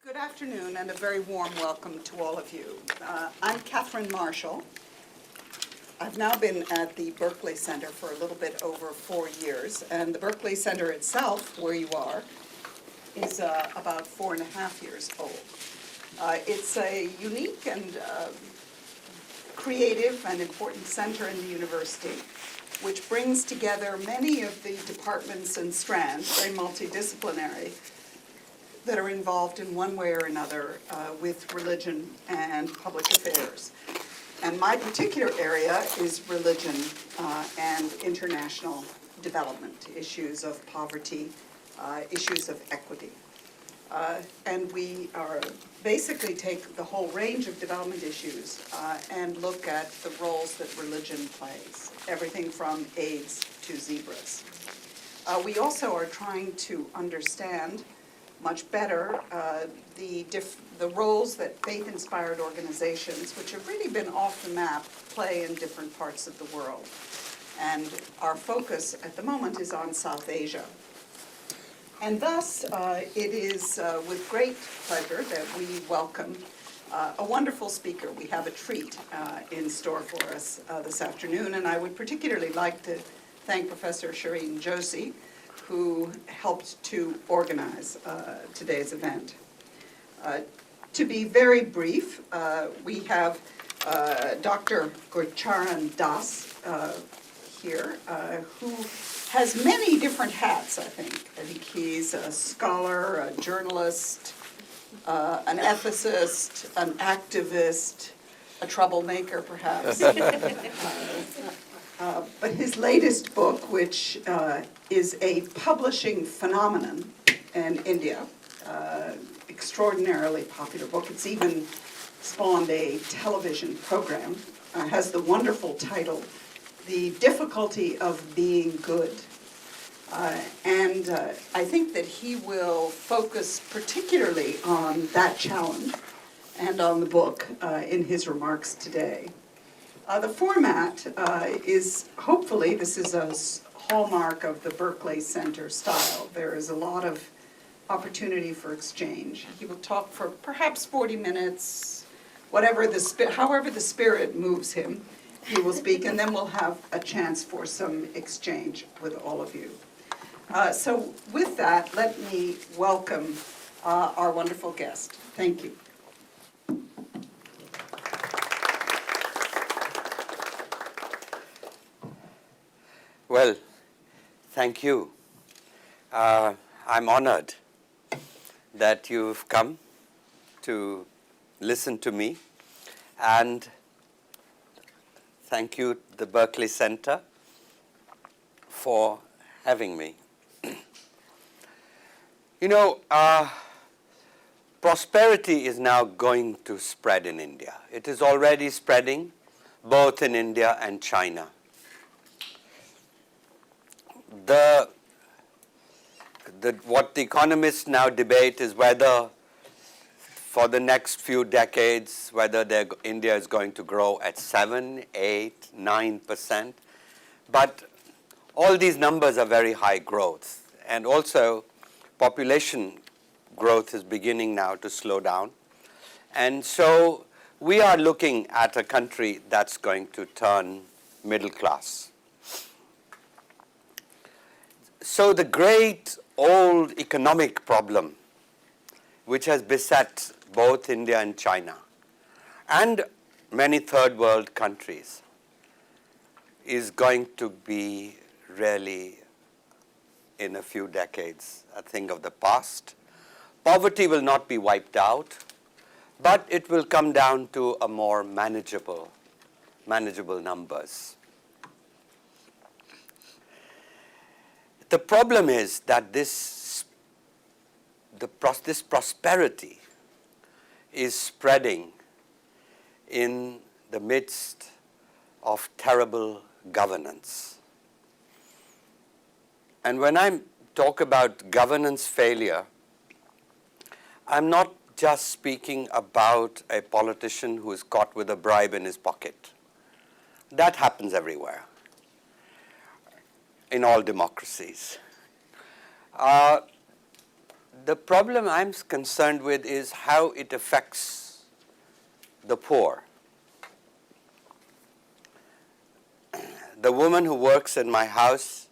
Good afternoon and a very warm welcome to all of you. I'm Catherine Marshall. I've now been at the Berkeley Center for a little bit over 4 years, and the Berkeley Center itself, where you are, is about 4.5 years old. It's a unique and creative and important center in the university, which brings together many of the departments and strands, very multidisciplinary, that are involved in one way or another with religion and public affairs. And my particular area is religion and international development, issues of poverty, issues of equity. And we are basically take the whole range of development issues and look at the roles that religion plays, everything from AIDS to zebras. We also are trying to understand much better the roles that faith-inspired organizations, which have really been off the map, play in different parts of the world. And our focus at the moment is on South Asia. And thus, it is with great pleasure that we welcome a wonderful speaker. We have a treat in store for us this afternoon, and I would particularly like to thank Professor Shireen Joshi, who helped to organize today's event. To be very brief, we have Dr. Gurcharan here, who has many different hats, I think. I think he's a scholar, a journalist, an ethicist, an activist, a troublemaker, perhaps. But his latest book, which is a publishing phenomenon in India, extraordinarily popular book. It's even spawned a television program, has the wonderful title, The Difficulty of Being Good. And I think that he will focus particularly on that challenge and on the book in his remarks today. The format is, hopefully, this is a hallmark of the Berkeley Center style. There is a lot of opportunity for exchange. He will talk for perhaps 40 minutes, however the spirit moves him, he will speak, and then we'll have a chance for some exchange with all of you. So with that, let me welcome our wonderful guest. Thank you. Well, thank you. I'm honored that you've come to listen to me, and thank you, the Berkeley Center, for having me. You know, prosperity is now going to spread in India. It is already spreading both in India and China. What the economists now debate is whether, for the next few decades, whether India is going to grow at 7, 8, 9%. But all these numbers are very high growth. And also, population growth is beginning now to slow down. And so we are looking at a country that's going to turn middle class. So the great old economic problem, which has beset both India and China and many third world countries, is going to be really, in a few decades, a thing of the past. Poverty will not be wiped out, but it will come down to a more manageable numbers. The problem is that this prosperity is spreading in the midst of terrible governance. And when I talk about governance failure, I'm not just speaking about a politician who is caught with a bribe in his pocket. That happens everywhere, in all democracies. The problem I'm concerned with is how it affects the poor. The woman who works in my house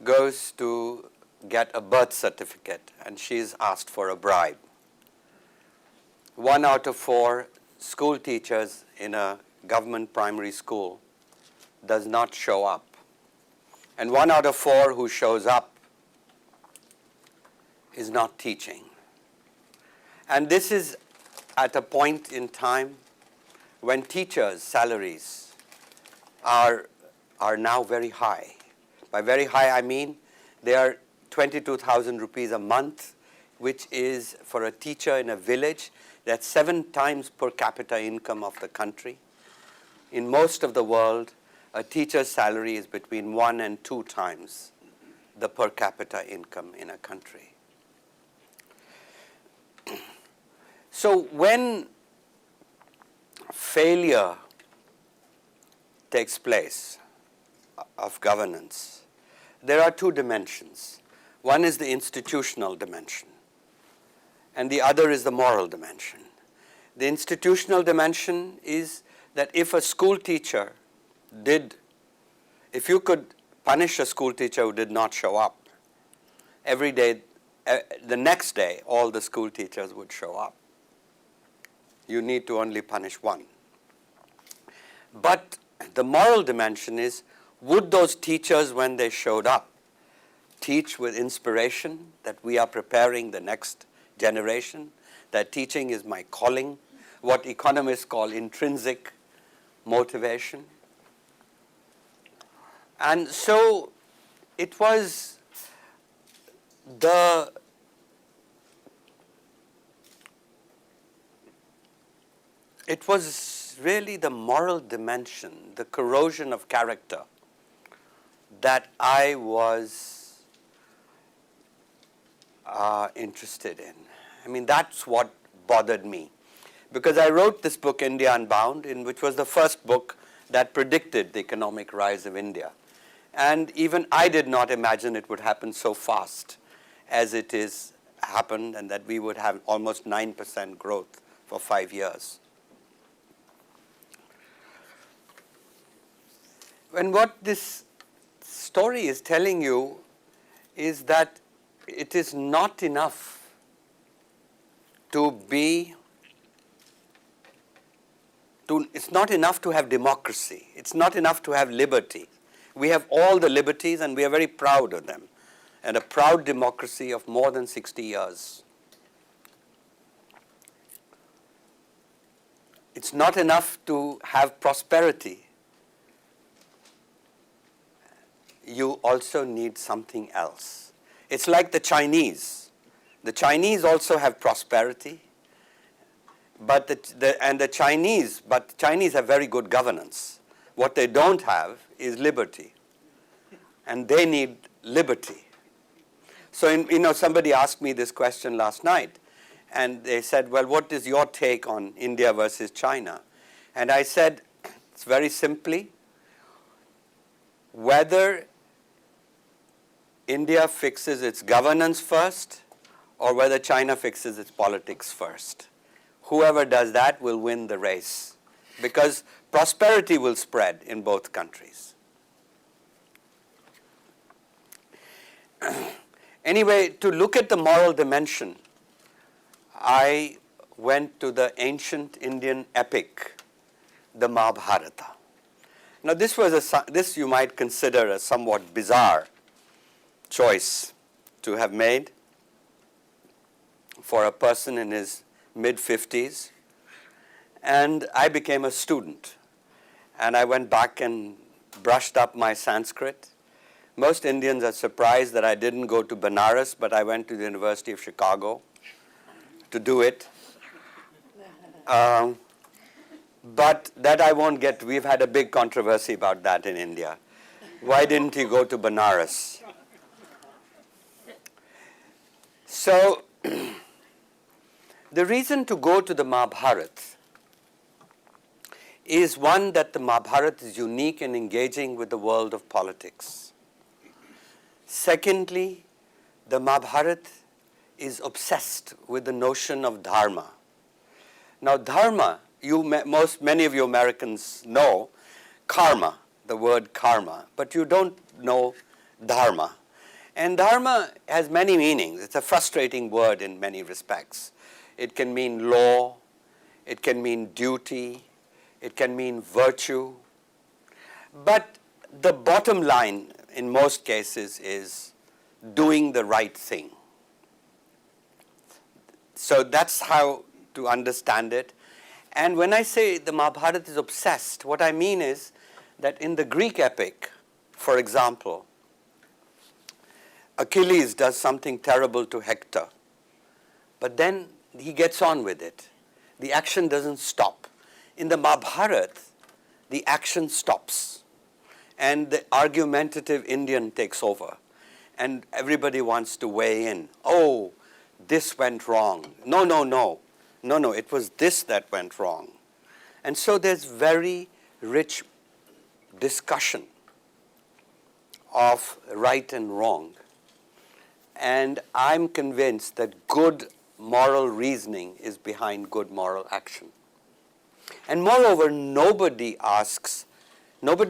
goes to get a birth certificate and she's asked for a bribe. 1 out of 4 school teachers in a government primary school does not show up. And 1 out of 4 who shows up is not teaching. And this is at a point in time when teachers' salaries are now very high. By very high, I mean they are 22,000 rupees a month, which is for a teacher in a village, that's 7 times per capita income of the country. In most of the world, a teacher's salary is between 1 and 2 times the per capita income in a country. So when failure takes place of governance, there are 2 dimensions. One is the institutional dimension, and the other is the moral dimension. The institutional dimension is that if a school teacher if you could punish a school teacher who did not show up, every day, the next day, all the school teachers would show up. You need to only punish one. But the moral dimension is, would those teachers, when they showed up, teach with inspiration that we are preparing the next generation, that teaching is my calling, what economists call intrinsic motivation? And so it was really the moral dimension, the corrosion of character, that I was interested in. I mean, that's what bothered me. Because I wrote this book, India Unbound, which was the first book that predicted the economic rise of India. And even I did not imagine it would happen so fast as it is happened, and that we would have almost 9% growth for 5 years. And what this story is telling you is that it is not enough it's not enough to have democracy. It's not enough to have liberty. We have all the liberties and we are very proud of them, and a proud democracy of more than 60 years. It's not enough to have prosperity. You also need something else. It's like the Chinese. The Chinese also have prosperity, but the Chinese have very good governance. What they don't have is liberty, and they need liberty. So, somebody asked me this question last night, and they said, well, what is your take on India versus China? And I said, it's very simply, whether India fixes its governance first or whether China fixes its politics first. Whoever does that will win the race, because prosperity will spread in both countries. Anyway, to look at the moral dimension, I went to the ancient Indian epic, the Mahabharata. Now this you might consider a somewhat bizarre choice to have made for a person in his mid-50s. And I became a student, and I went back and brushed up my Sanskrit. Most Indians are surprised that I didn't go to Benares, but I went to the University of Chicago to do it. But that I won't get. We've had a big controversy about that in India. Why didn't he go to Benares? So, the reason to go to the Mahabharata is one, that the Mahabharata is unique in engaging with the world of politics. Secondly, the Mahabharata is obsessed with the notion of dharma. Now, dharma, many of you Americans know karma, the word karma, but you don't know dharma. And dharma has many meanings. It's a frustrating word in many respects. It can mean law, it can mean duty, it can mean virtue. But the bottom line in most cases is doing the right thing. So that's how to understand it. And when I say the Mahabharata is obsessed, what I mean is that in the Greek epic, for example, Achilles does something terrible to Hector, but then he gets on with it. The action doesn't stop. In the Mahabharata, the action stops, and the argumentative Indian takes over, and everybody wants to weigh in. Oh, this went wrong. No, no, no. No, no, it was this that went wrong. And so there's very rich discussion of right and wrong. And I'm convinced that good moral reasoning is behind good moral action. And moreover, nobody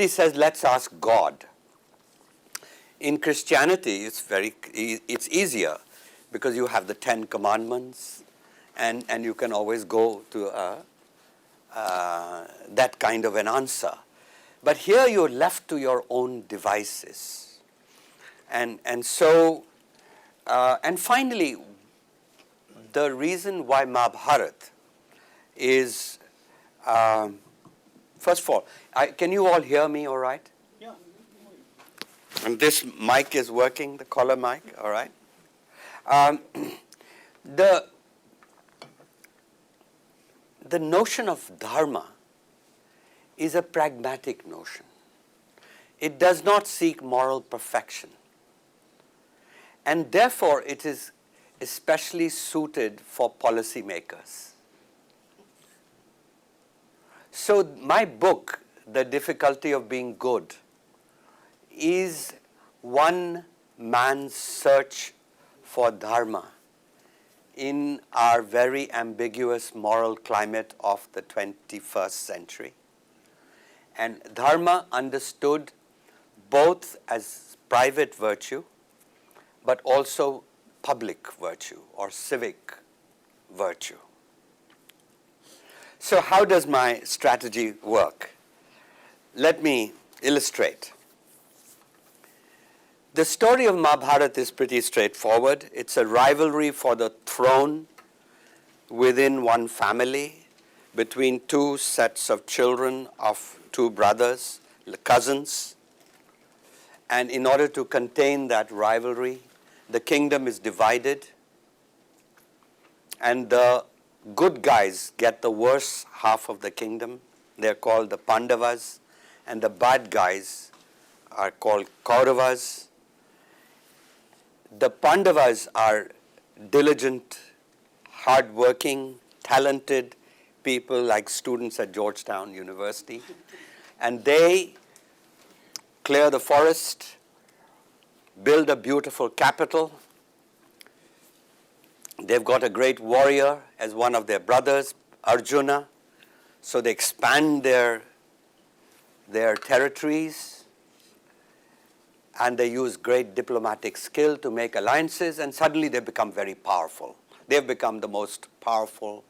says, let's ask God. In Christianity, it's easier because you have the 10 Commandments, and you can always go to that kind of an answer. But here you're left to your own devices. And finally, the reason why Mahabharat is, first of all, can you all hear me all right? Yeah. And this mic is working, the collar mic, all right? The notion of dharma is a pragmatic notion. It does not seek moral perfection. And therefore, it is especially suited for policymakers. So my book, The Difficulty of Being Good, is one man's search for dharma in our very ambiguous moral climate of the 21st century. And dharma understood both as private virtue, but also public virtue or civic virtue. So how does my strategy work? Let me illustrate. The story of Mahabharata is pretty straightforward. It's a rivalry for the throne within one family between two sets of children of two brothers, cousins. And in order to contain that rivalry, the kingdom is divided, and the good guys get the worst half of the kingdom. They're called the Pandavas, and the bad guys are called Kauravas. The Pandavas are diligent, hardworking, talented people like students at Georgetown University, and they clear the forest, build a beautiful capital. They've got a great warrior as one of their brothers, Arjuna, so they expand their territories, and they use great diplomatic skill to make alliances, and suddenly they become very powerful. They've become the most powerful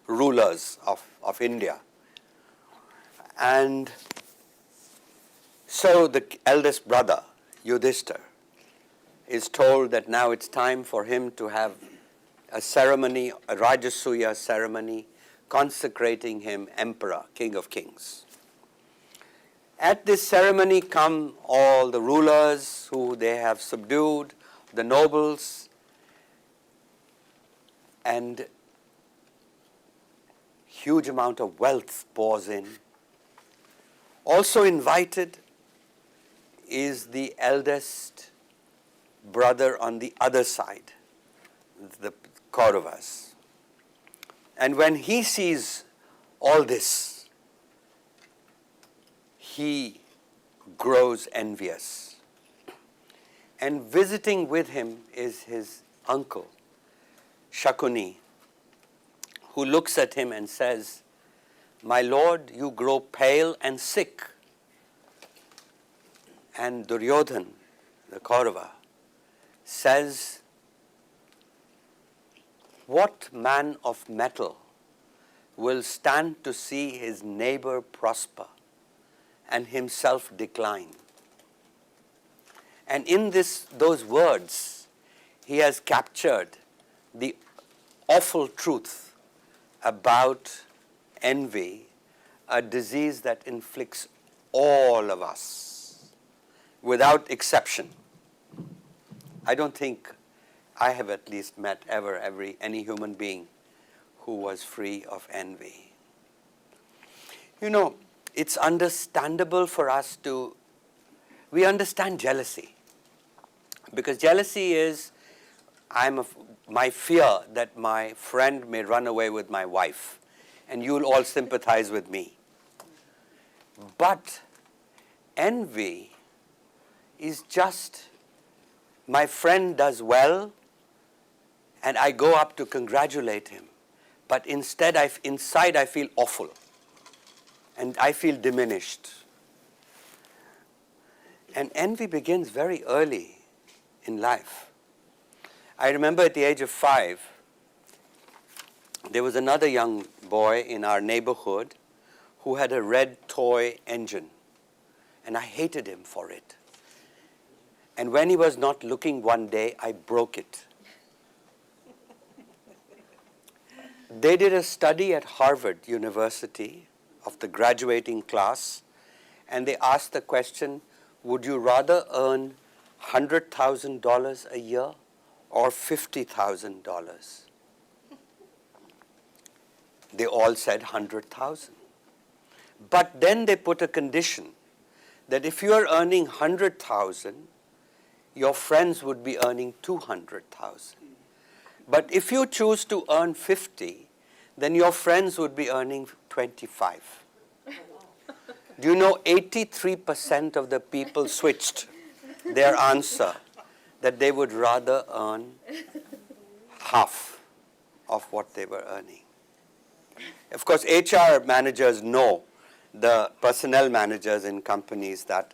rulers of India. And so the eldest brother, Yudhishthira, is told that now it's time for him to have a ceremony, a Rajasuya ceremony, consecrating him emperor, king of kings. At this ceremony come all the rulers who they have subdued, the nobles, and huge amount of wealth pours in. Also invited is the eldest brother on the other side, the Kauravas. And when he sees all this, he grows envious. And visiting with him is his uncle, Shakuni, who looks at him and says, "My lord, you grow pale and sick." And Duryodhan, the Kaurava, says, "What man of mettle will stand to see his neighbor prosper and himself decline?" And in those words, he has captured the awful truth about envy, a disease that inflicts all of us without exception. I don't think I have at least met ever any human being who was free of envy. You know, it's understandable for us we understand jealousy, because jealousy is my fear that my friend may run away with my wife, and you'll all sympathize with me. But envy is just, my friend does well, and I go up to congratulate him, but instead inside I feel awful, and I feel diminished. And envy begins very early in life. I remember at the age of 5, there was another young boy in our neighborhood who had a red toy engine, and I hated him for it. And when he was not looking one day, I broke it. They did a study at Harvard University of the graduating class, and they asked the question, would you rather earn $100,000 a year or $50,000? They all said 100,000. But then they put a condition that if you are earning 100,000, your friends would be earning 200,000. But if you choose to earn 50, then your friends would be earning 25. Do you know 83% of the people switched their answer that they would rather earn half of what they were earning. Of course, HR managers know, the personnel managers in companies, that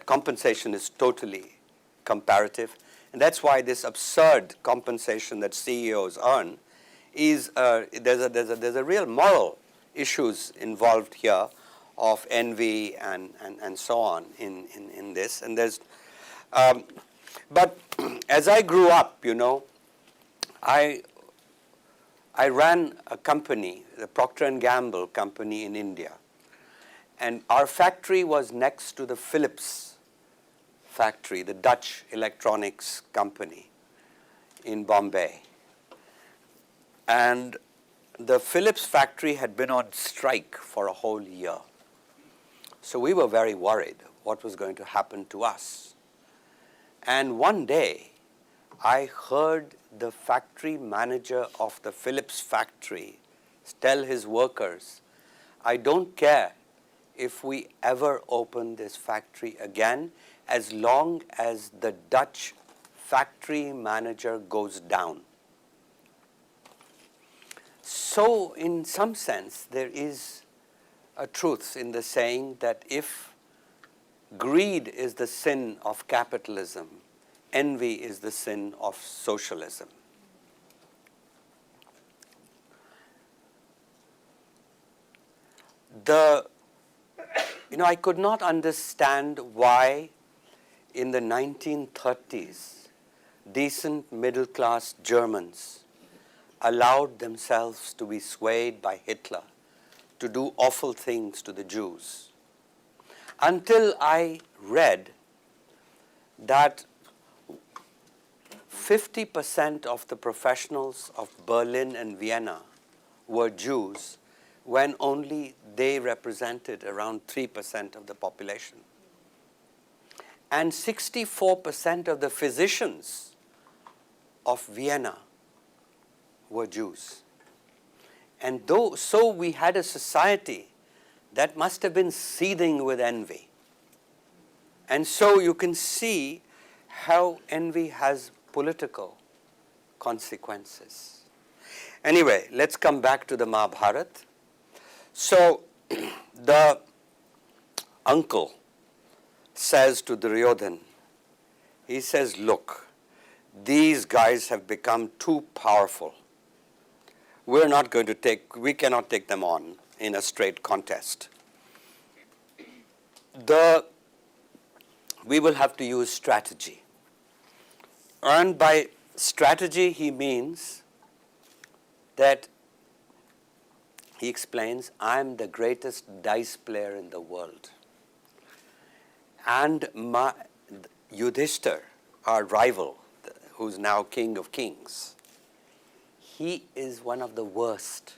compensation is totally comparative. And that's why this absurd compensation that CEOs earn is, there's a real moral issues involved here of envy and so on in this. And there's, but as I grew up, you know, I ran a company, the Procter & Gamble company in India. And our factory was next to the Philips factory, the Dutch electronics company in Bombay. And the Philips factory had been on strike for a whole year. So we were very worried what was going to happen to us. And one day, I heard the factory manager of the Philips factory tell his workers, I don't care if we ever open this factory again, as long as the Dutch factory manager goes down. So in some sense, there is a truth in the saying that if greed is the sin of capitalism, envy is the sin of socialism. I could not understand why in the 1930s, decent middle-class Germans allowed themselves to be swayed by Hitler to do awful things to the Jews, until I read that 50% of the professionals of Berlin and Vienna were Jews, when only they represented around 3% of the population. And 64% of the physicians of Vienna were Jews. And so we had a society that must have been seething with envy. And so you can see how envy has political consequences. Anyway, let's come back to the Mahabharata. So, the uncle says to Duryodhana, he says, look, these guys have become too powerful. We cannot take them on in a straight contest. We will have to use strategy. And by strategy, he means that he explains, I am the greatest dice player in the world. And Yudhishthir, our rival, who's now king of kings, he is one of the worst,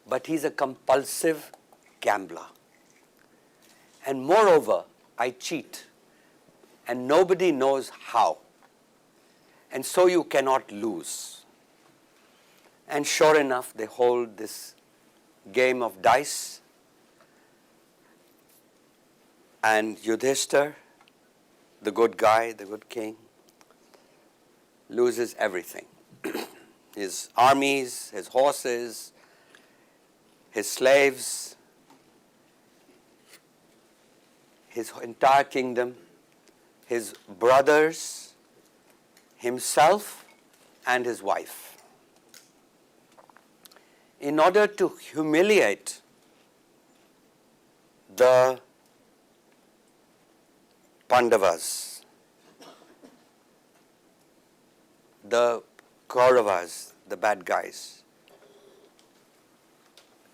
but he's a compulsive gambler. And moreover, I cheat, and nobody knows how. And so you cannot lose. And sure enough, they hold this game of dice, and Yudhishthir, the good guy, the good king, loses everything. His armies, his horses, his slaves, his entire kingdom, his brothers, himself, and his wife. In order to humiliate the Pandavas, the Kauravas, the bad guys,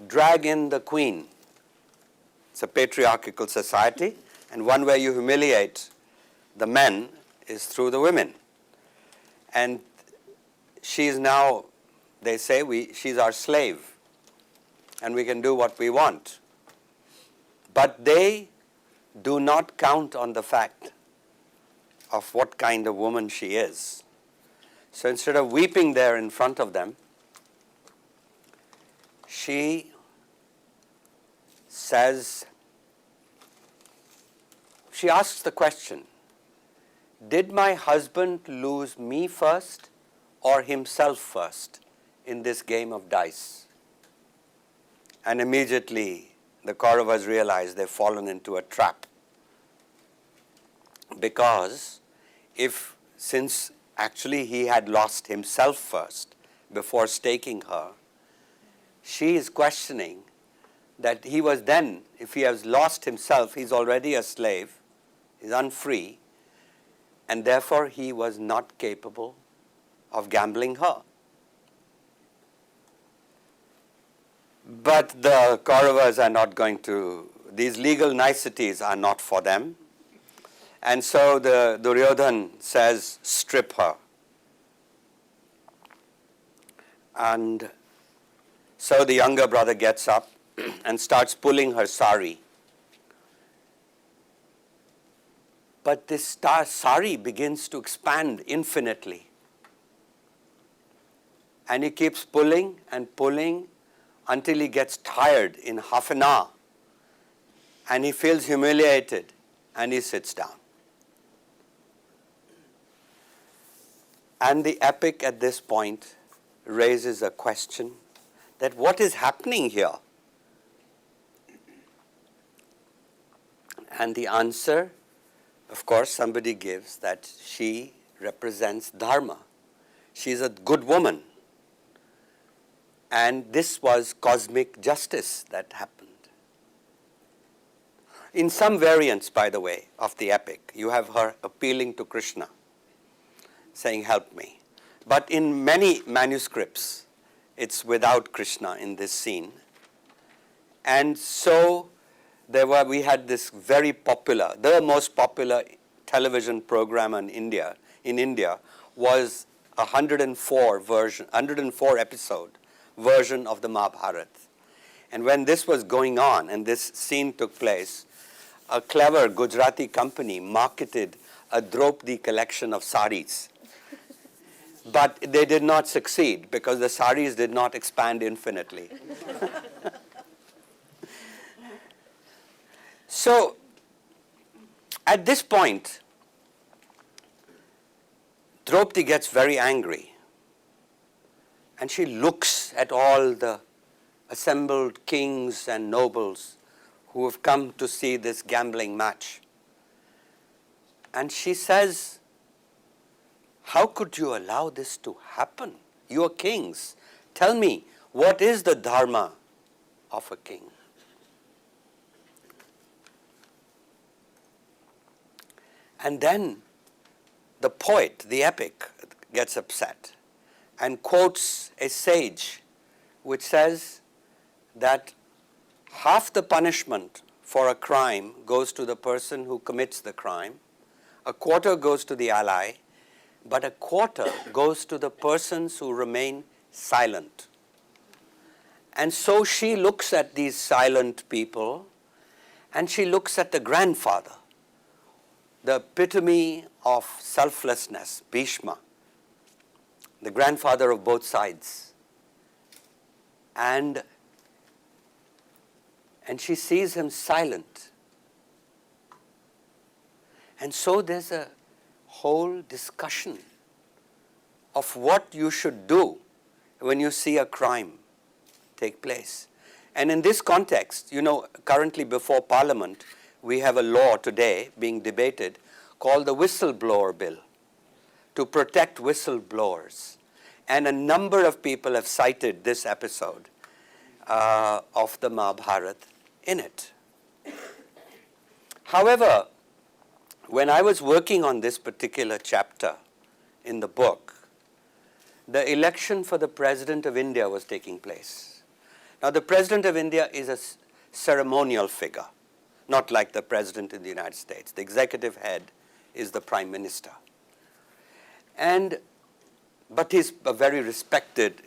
drag in the queen. It's a patriarchal society, and one way you humiliate the men is through the women. And she is now, they say, she's our slave, and we can do what we want. But they do not count on the fact of what kind of woman she is. So instead of weeping there in front of them, she says, she asks the question, did my husband lose me first or himself first in this game of dice? And immediately the Kauravas realize they've fallen into a trap. Because since actually he had lost himself first before staking her, she is questioning that he was then, if he has lost himself, he's already a slave, he's unfree, and therefore he was not capable of gambling her. But the Kauravas are not going to, these legal niceties are not for them. And so the Duryodhana says, strip her. And so the younger brother gets up and starts pulling her sari. But this sari begins to expand infinitely. And he keeps pulling and pulling until he gets tired in half an hour. And he feels humiliated and he sits down. And the epic at this point raises a question that what is happening here? And the answer, of course, somebody gives that she represents dharma. She's a good woman. And this was cosmic justice that happened. In some variants, by the way, of the epic, you have her appealing to Krishna, saying, help me. But in many manuscripts, it's without Krishna in this scene. And so we had this very popular, the most popular television program in India was 104 episode version of the Mahabharata. And when this was going on and this scene took place, a clever Gujarati company marketed a Draupadi collection of saris. But they did not succeed because the saris did not expand infinitely. So, at this point, Draupadi gets very angry and she looks at all the assembled kings and nobles who have come to see this gambling match. And she says, how could you allow this to happen? You are kings. Tell me, what is the dharma of a king? And then the poet, the epic, gets upset and quotes a sage which says that half the punishment for a crime goes to the person who commits the crime, a quarter goes to the ally, but a quarter goes to the persons who remain silent. And so she looks at these silent people, and she looks at the grandfather, the epitome of selflessness, Bhishma, the grandfather of both sides. And she sees him silent. And so there's a whole discussion of what you should do when you see a crime take place. And in this context, currently before Parliament, we have a law today being debated called the Whistleblower Bill to protect whistleblowers. And a number of people have cited this episode of the Mahabharat in it. However, when I was working on this particular chapter in the book, the election for the President of India was taking place. Now, the President of India is a ceremonial figure, not like the President in the United States. The executive head is the Prime Minister. But he's a very respected,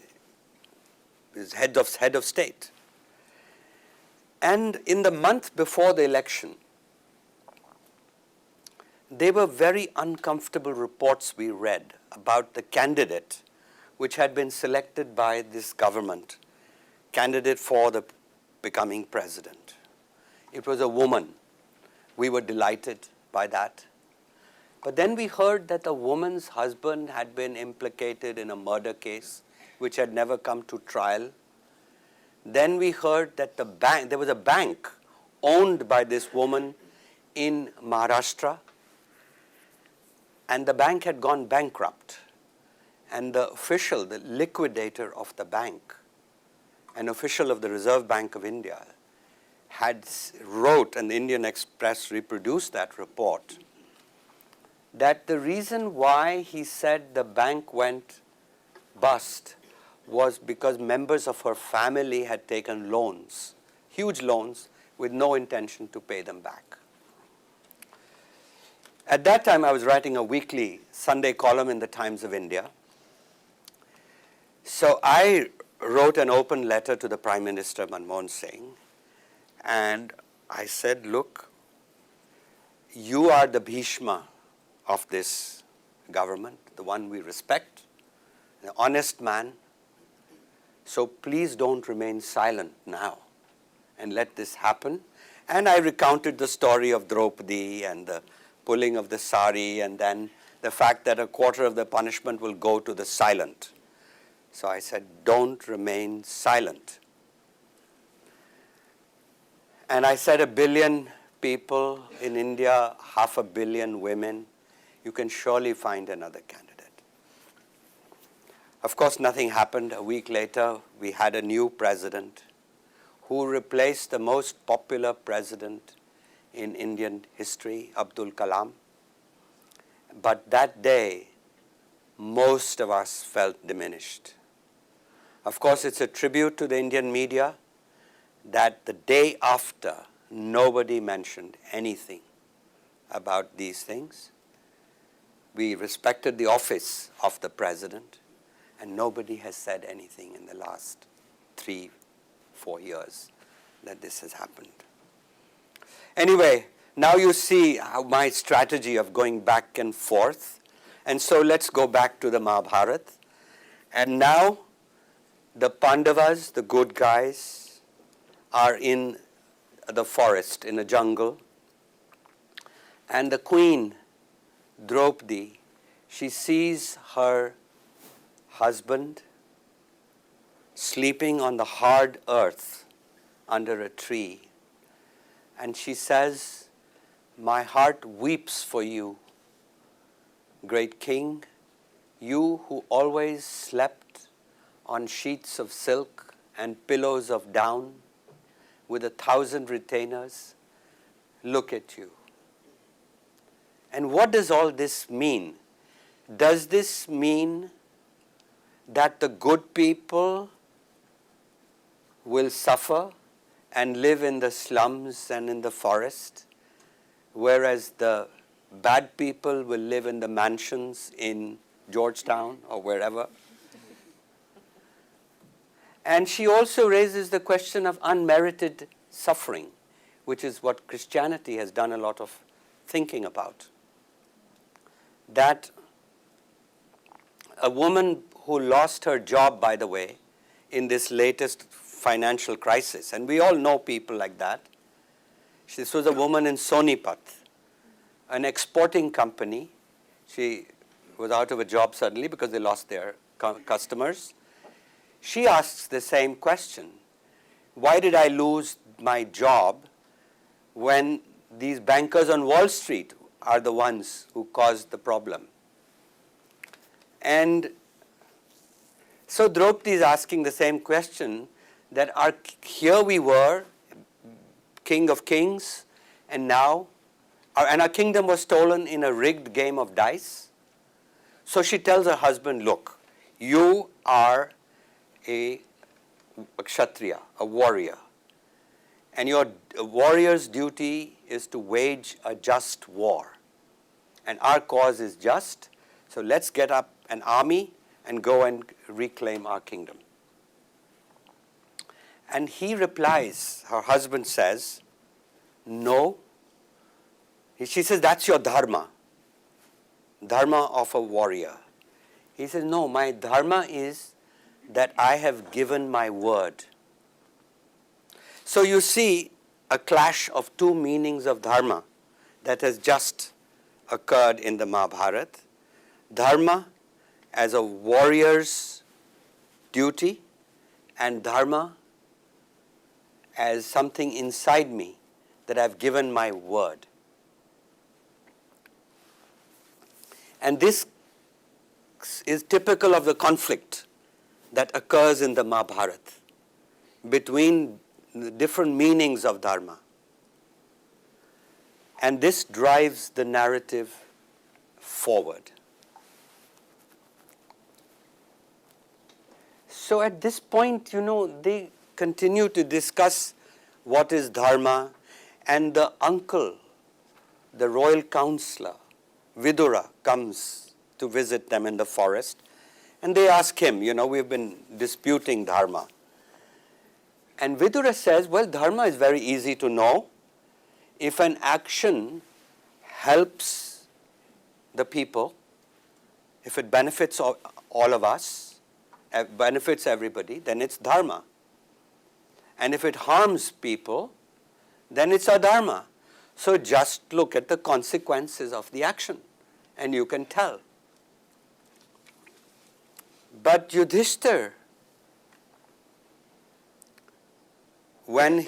he's head of state. And in the month before the election, there were very uncomfortable reports we read about the candidate which had been selected by this government, candidate for the becoming president. It was a woman. We were delighted by that. But then we heard that the woman's husband had been implicated in a murder case which had never come to trial. Then we heard that there was a bank owned by this woman in Maharashtra, and the bank had gone bankrupt. And the official, the liquidator of the bank, an official of the Reserve Bank of India, wrote, and the Indian Express reproduced that report, that the reason why he said the bank went bust was because members of her family had taken loans, huge loans, with no intention to pay them back. At that time, I was writing a weekly Sunday column in the Times of India. So I wrote an open letter to the Prime Minister, Manmohan Singh, and I said, look, you are the Bhishma of this government, the one we respect, an honest man. So please don't remain silent now and let this happen. And I recounted the story of Draupadi and the pulling of the sari, and then the fact that a quarter of the punishment will go to the silent. So I said, don't remain silent. And I said 1 billion people in India, 500 million women, you can surely find another candidate. Of course, nothing happened. A week later, we had a new president who replaced the most popular president in Indian history, Abdul Kalam. But that day, most of us felt diminished. Of course, it's a tribute to the Indian media that the day after, nobody mentioned anything about these things. We respected the office of the president, and nobody has said anything in the last 3-4 years that this has happened. Anyway, now you see how my strategy of going back and forth. And so let's go back to the Mahabharat. And now the Pandavas, the good guys, are in the forest, in a jungle. And the queen, Draupadi, she sees her husband sleeping on the hard earth under a tree. And she says, "My heart weeps for you, great king, you who always slept on sheets of silk and pillows of down with 1,000 retainers. Look at you." And what does all this mean? Does this mean that the good people will suffer and live in the slums and in the forest, whereas the bad people will live in the mansions in Georgetown or wherever? And she also raises the question of unmerited suffering, which is what Christianity has done a lot of thinking about. That a woman who lost her job, by the way, in this latest financial crisis, and we all know people like that. This was a woman in Sonipat, an exporting company. She was out of a job suddenly because they lost their customers. She asks the same question. Why did I lose my job when these bankers on Wall Street are the ones who caused the problem? And so Draupadi is asking the same question, that here we were, king of kings, and now, our kingdom was stolen in a rigged game of dice. So she tells her husband, look, you are a kshatriya, a warrior, and your warrior's duty is to wage a just war. And our cause is just, so let's get up an army and go and reclaim our kingdom. And he replies, her husband says, no. She says, that's your dharma of a warrior. He says, no, my dharma is that I have given my word. So you see a clash of two meanings of dharma that has just occurred in the Mahabharata. Dharma as a warrior's duty, and dharma as something inside me that I've given my word. And this is typical of the conflict that occurs in the Mahabharata between the different meanings of dharma. And this drives the narrative forward. So at this point, they continue to discuss what is dharma, and the uncle, the royal counselor, Vidura, comes to visit them in the forest, and they ask him, we've been disputing dharma. And Vidura says, well, dharma is very easy to know. If an action helps the people, if it benefits all of us, benefits everybody, then it's dharma. And if it harms people, then it's adharma. So just look at the consequences of the action, and you can tell. But Yudhishthir, when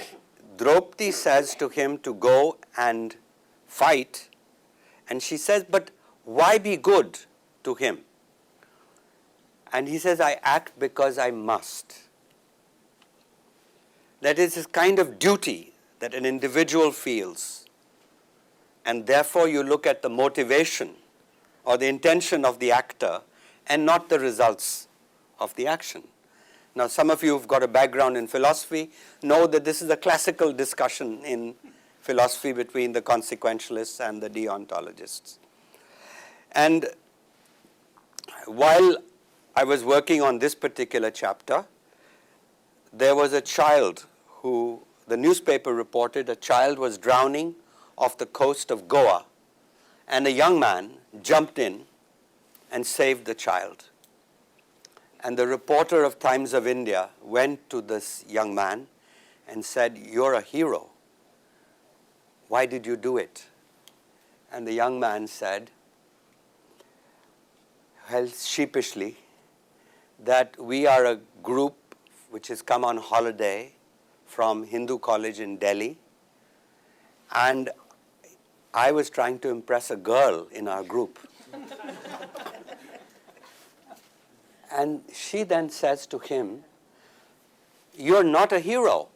Draupadi says to him to go and fight, and she says, but why be good to him? And he says, I act because I must. That is this kind of duty that an individual feels. And therefore you look at the motivation or the intention of the actor and not the results of the action. Now, some of you who've got a background in philosophy know that this is a classical discussion in philosophy between the consequentialists and the deontologists. And while I was working on this particular chapter, there was a child who, the newspaper reported, a child was drowning off the coast of Goa, and a young man jumped in and saved the child. And the reporter of Times of India went to this young man and said, you're a hero. Why did you do it? And the young man said, well, sheepishly, that we are a group which has come on holiday from Hindu college in Delhi, and I was trying to impress a girl in our group. And she then says to him, "You're not a hero."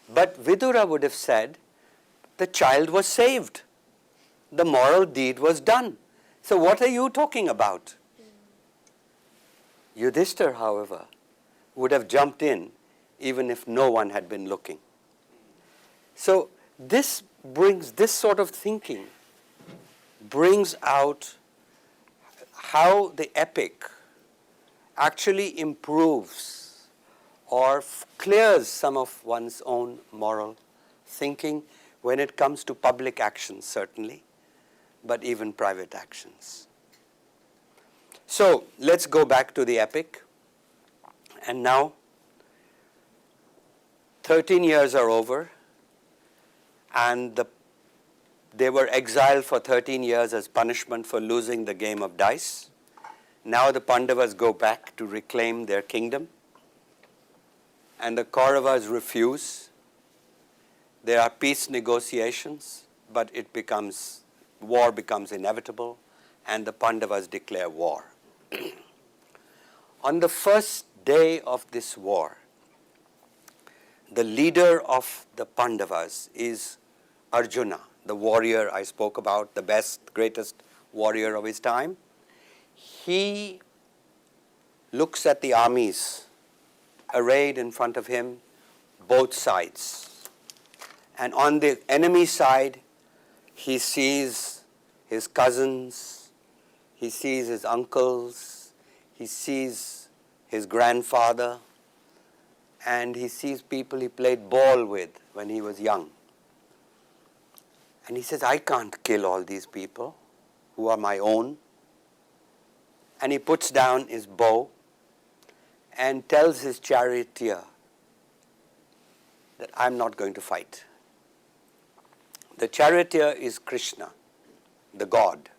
But Vidura would have said, the child was saved. The moral deed was done. So what are you talking about? Yudhishthir, however, would have jumped in even if no one had been looking. So this sort of thinking brings out how the epic actually improves or clears some of one's own moral thinking when it comes to public actions, certainly, but even private actions. So let's go back to the epic. And now 13 years are over, and they were exiled for 13 years as punishment for losing the game of dice. Now the Pandavas go back to reclaim their kingdom, and the Kauravas refuse. There are peace negotiations, but war becomes inevitable, and the Pandavas declare war. On the first day of this war, the leader of the Pandavas is Arjuna, the warrior I spoke about, the best, greatest warrior of his time. He looks at the armies arrayed in front of him, both sides. And on the enemy side, he sees his cousins, he sees his uncles, he sees his grandfather, and he sees people he played ball with when he was young. And he says, I can't kill all these people who are my own. And he puts down his bow and tells his charioteer that I'm not going to fight. The charioteer is Krishna, the god,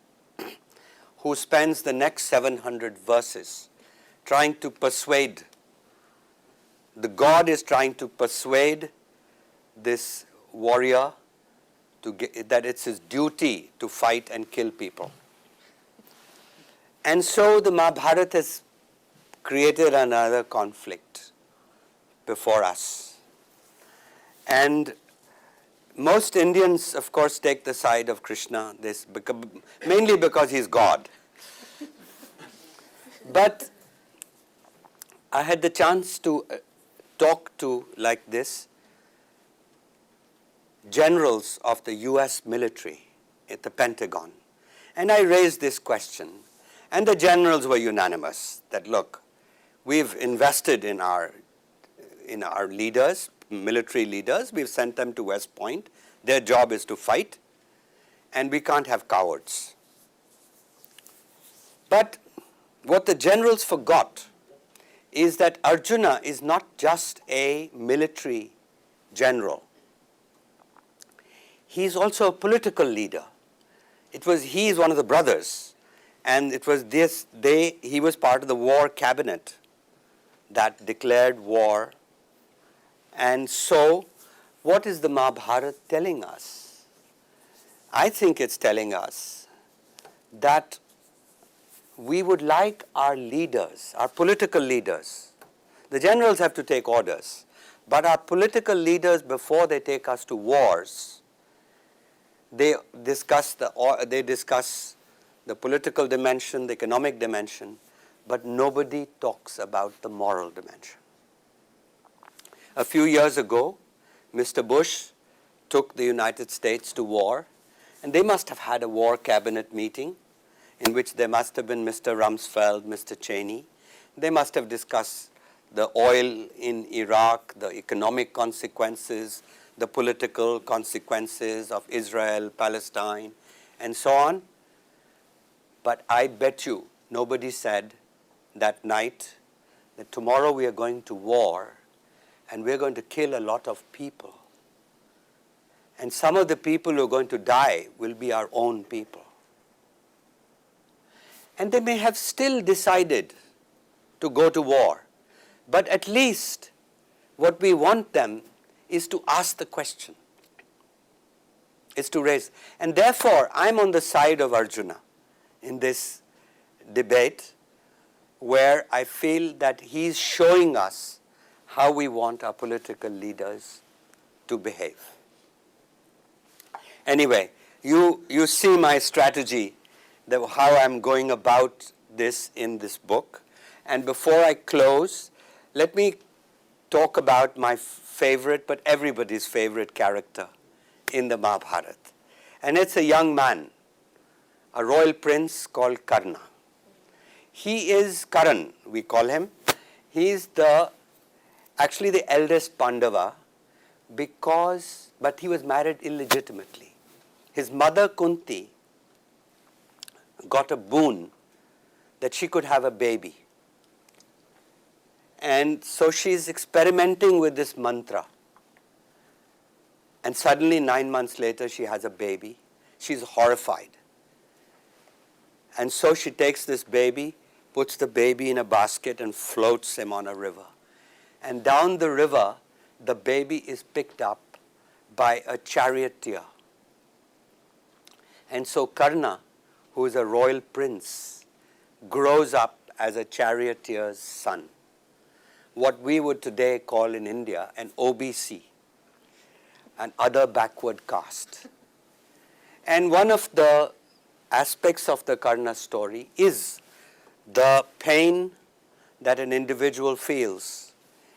who spends the next 700 verses trying to persuade. The god is trying to persuade this warrior that it's his duty to fight and kill people. And so the Mahabharata has created another conflict before us. And most Indians, of course, take the side of Krishna, mainly because he's God. But I had the chance to talk to, like this, generals of the US military at the Pentagon. And I raised this question. And the generals were unanimous that, look, we've invested in our leaders, military leaders. We've sent them to West Point. Their job is to fight. And we can't have cowards. But what the generals forgot is that Arjuna is not just a military general. He's also a political leader. He is one of the brothers. And it was he was part of the war cabinet that declared war. And so, what is the Mahabharata telling us? I think it's telling us that we would like our leaders, our political leaders, the generals have to take orders, but our political leaders, before they take us to wars, they discuss the political dimension, the economic dimension, but nobody talks about the moral dimension. A few years ago, Mr. Bush took the United States to war, and they must have had a war cabinet meeting in which there must have been Mr. Rumsfeld, Mr. Cheney. They must have discussed the oil in Iraq, the economic consequences, the political consequences of Israel, Palestine, and so on. But I bet you nobody said that night that tomorrow we are going to war and we're going to kill a lot of people. And some of the people who are going to die will be our own people. And they may have still decided to go to war. But at least what we want them is to ask the question, is to raise. And therefore, I'm on the side of Arjuna in this debate, where I feel that he's showing us how we want our political leaders to behave. Anyway, you see my strategy, how I'm going about this in this book. And before I close, let me talk about my favorite, but everybody's favorite character in the Mahabharata. And it's a young man, a royal prince called Karna. He is Karan, we call him. He is actually the eldest Pandava, but he was married illegitimately. His mother Kunti got a boon that she could have a baby. And so she's experimenting with this mantra. And suddenly 9 months later she has a baby. She's horrified. And so she takes this baby, puts the baby in a basket and floats him on a river. And down the river, the baby is picked up by a charioteer. And so Karna, who is a royal prince, grows up as a charioteer's son. What we would today call in India an OBC, an other backward caste. And one of the aspects of the Karna story is the pain that an individual feels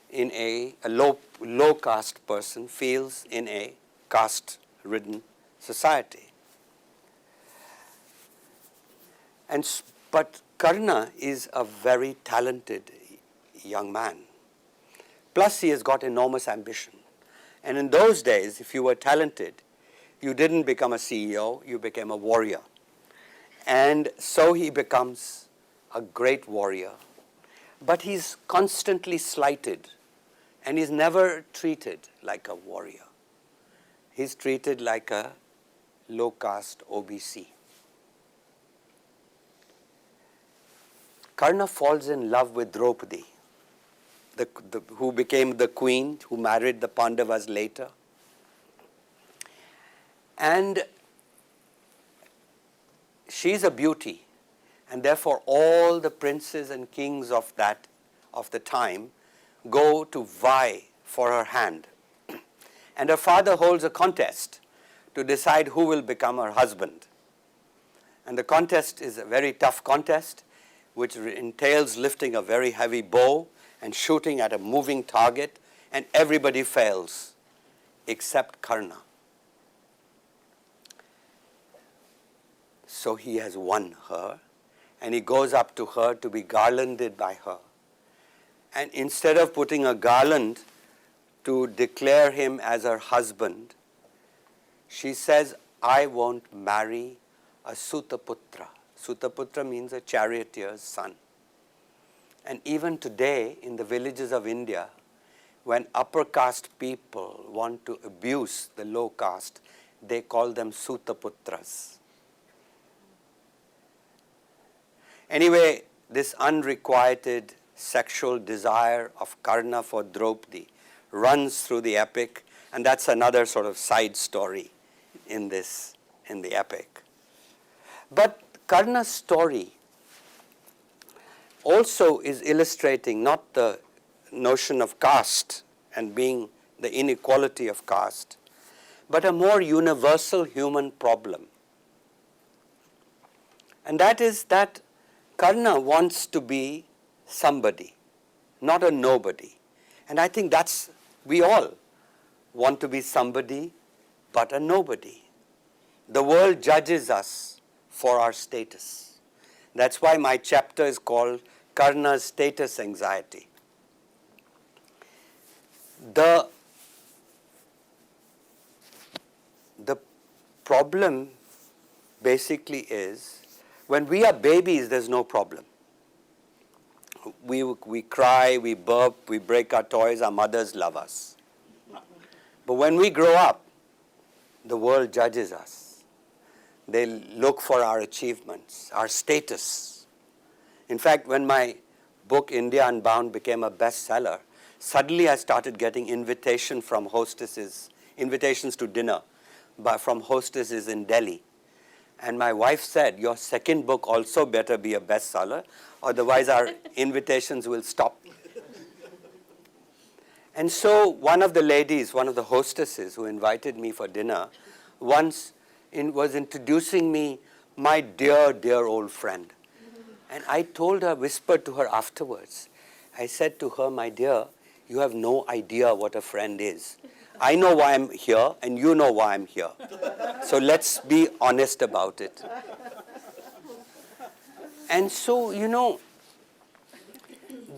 in a low caste person feels in a caste-ridden society. But Karna is a very talented young man. Plus he has got enormous ambition. And in those days, if you were talented, you didn't become a CEO, you became a warrior. And so he becomes a great warrior. But he's constantly slighted, and he's never treated like a warrior. He's treated like a low caste OBC. Karna falls in love with Draupadi, who became the queen, who married the Pandavas later. And she's a beauty, and therefore all the princes and kings of the time go to vie for her hand. And her father holds a contest to decide who will become her husband. And the contest is a very tough contest, which entails lifting a very heavy bow and shooting at a moving target, and everybody fails except Karna. So he has won her, and he goes up to her to be garlanded by her. And instead of putting a garland to declare him as her husband, she says, I won't marry a Sutaputra. Sutaputra means a charioteer's son. And even today, in the villages of India, when upper caste people want to abuse the low caste, they call them Sutaputras. Anyway, this unrequited sexual desire of Karna for Draupadi runs through the epic, and that's another sort of side story in the epic. But Karna's story also is illustrating not the notion of caste and being the inequality of caste, but a more universal human problem. And that is that Karna wants to be somebody, not a nobody. And I think we all want to be somebody, but a nobody. The world judges us for our status. That's why my chapter is called Karna's Status Anxiety. The problem basically is, when we are babies, there's no problem. We cry, we burp, we break our toys, our mothers love us. But when we grow up, the world judges us. They look for our achievements, our status. In fact, when my book India Unbound became a bestseller, suddenly I started getting invitations to dinner from hostesses in Delhi. And my wife said, your second book also better be a bestseller, otherwise our invitations will stop. And so one of the ladies, one of the hostesses who invited me for dinner, once was introducing me, my dear, dear old friend. And I told her, whispered to her afterwards, I said to her, my dear, you have no idea what a friend is. I know why I'm here, and you know why I'm here. So let's be honest about it. And so,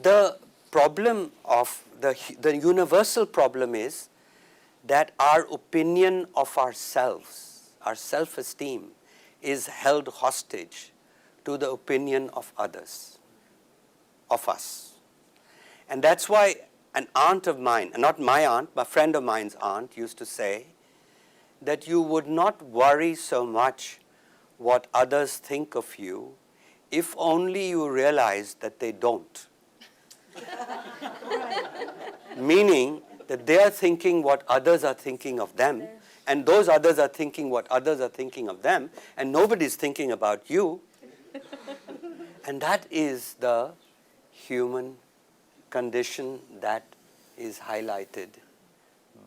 the problem of the universal problem is that our opinion of ourselves, our self-esteem, is held hostage to the opinion of others, of us. And that's why an aunt of mine, not my aunt, but a friend of mine's aunt, used to say that you would not worry so much what others think of you if only you realize that they don't. Meaning that they are thinking what others are thinking of them, and those others are thinking what others are thinking of them, and nobody's thinking about you. And that is the human condition that is highlighted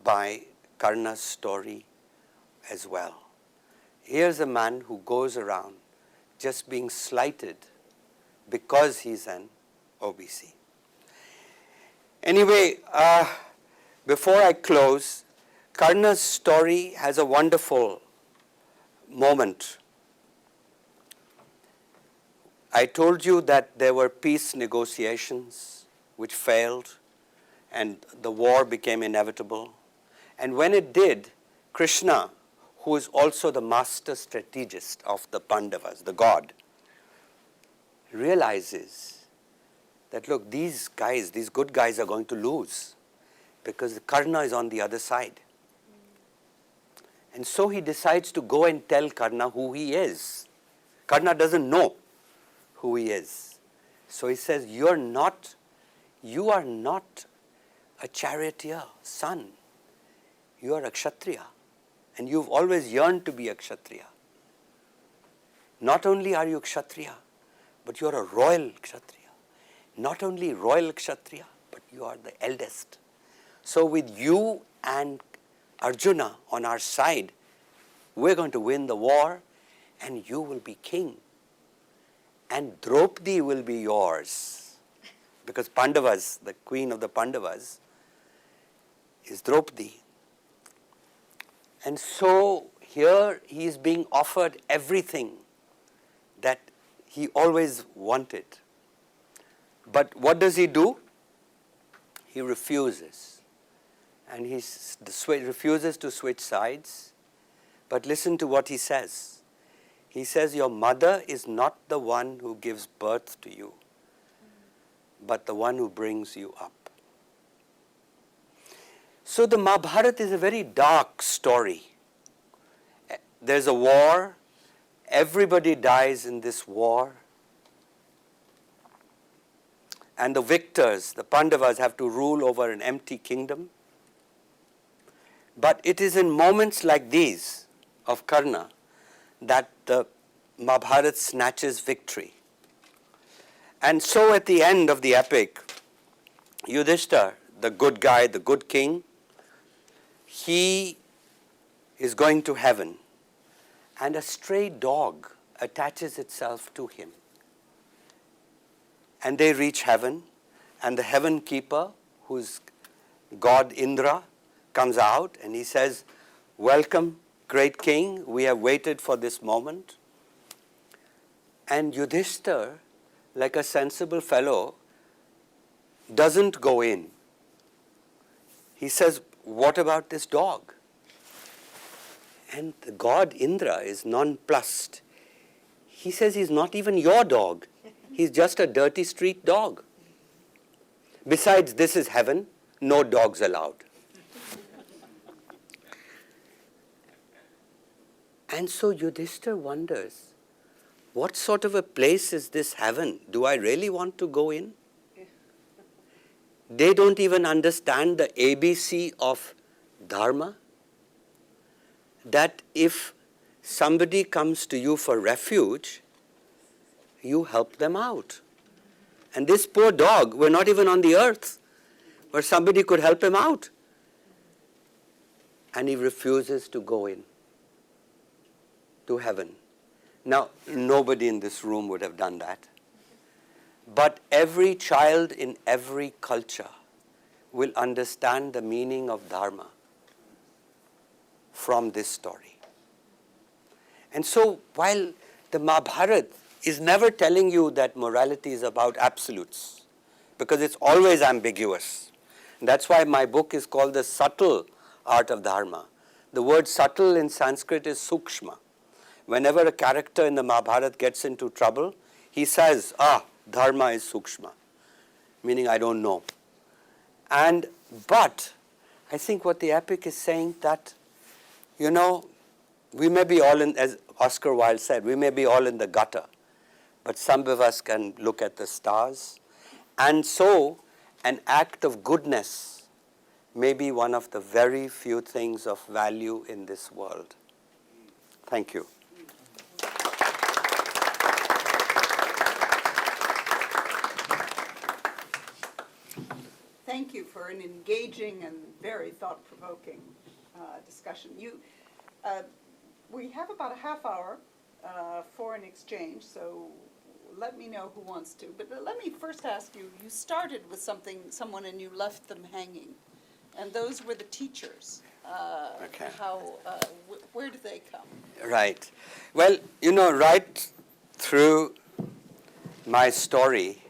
by Karna's story as well. Here's a man who goes around just being slighted because he's an OBC. Anyway, before I close, Karna's story has a wonderful moment. I told you that there were peace negotiations which failed and the war became inevitable. And when it did, Krishna, who is also the master strategist of the Pandavas, the god, realizes that, look, these good guys are going to lose because Karna is on the other side. And so he decides to go and tell Karna who he is. Karna doesn't know who he is. So he says, you are not a charioteer, son. You are a Kshatriya. And you've always yearned to be a Kshatriya. Not only are you a Kshatriya, but you are a royal Kshatriya. Not only royal Kshatriya, but you are the eldest. So with you and Arjuna on our side, we're going to win the war and you will be king. And Draupadi will be yours. Because Pandavas, the queen of the Pandavas, is Draupadi. And so here he is being offered everything that he always wanted. But what does he do? He refuses. And he refuses to switch sides. But listen to what he says. He says, your mother is not the one who gives birth to you, but the one who brings you up. So the Mahabharata is a very dark story. There's a war. Everybody dies in this war. And the victors, the Pandavas, have to rule over an empty kingdom. But it is in moments like these of Karna that the Mahabharata snatches victory. And so at the end of the epic, Yudhishthira, the good guy, the good king, he is going to heaven. And a stray dog attaches itself to him. And they reach heaven, and the heaven keeper, who's God Indra, comes out and he says, welcome, great king, we have waited for this moment. And Yudhishthira, like a sensible fellow, doesn't go in. He says, what about this dog? And the god Indra is nonplussed. He says he's not even your dog. He's just a dirty street dog. Besides, this is heaven, no dogs allowed. And so Yudhishthira wonders, what sort of a place is this heaven? Do I really want to go in? they don't even understand the ABC of dharma, that if somebody comes to you for refuge, you help them out. And this poor dog, we're not even on the earth where somebody could help him out. And he refuses to go in to heaven. Now, nobody in this room would have done that. But every child in every culture will understand the meaning of dharma from this story. And so, while the Mahabharata is never telling you that morality is about absolutes, because it's always ambiguous. That's why my book is called The Subtle Art of Dharma. The word subtle in Sanskrit is sukshma. Whenever a character in the Mahabharata gets into trouble, he says, dharma is sukshma, meaning I don't know. But I think what the epic is saying that, we may be all in, as Oscar Wilde said, we may be all in the gutter, but some of us can look at the stars. And so, an act of goodness may be one of the very few things of value in this world. Thank you. Thank you for an engaging and very thought-provoking discussion. We have about a half hour for an exchange, so let me know who wants to. But let me first ask you, you started with someone and you left them hanging, and those were the teachers. Okay. Where do they come? Right. Well, right through my story,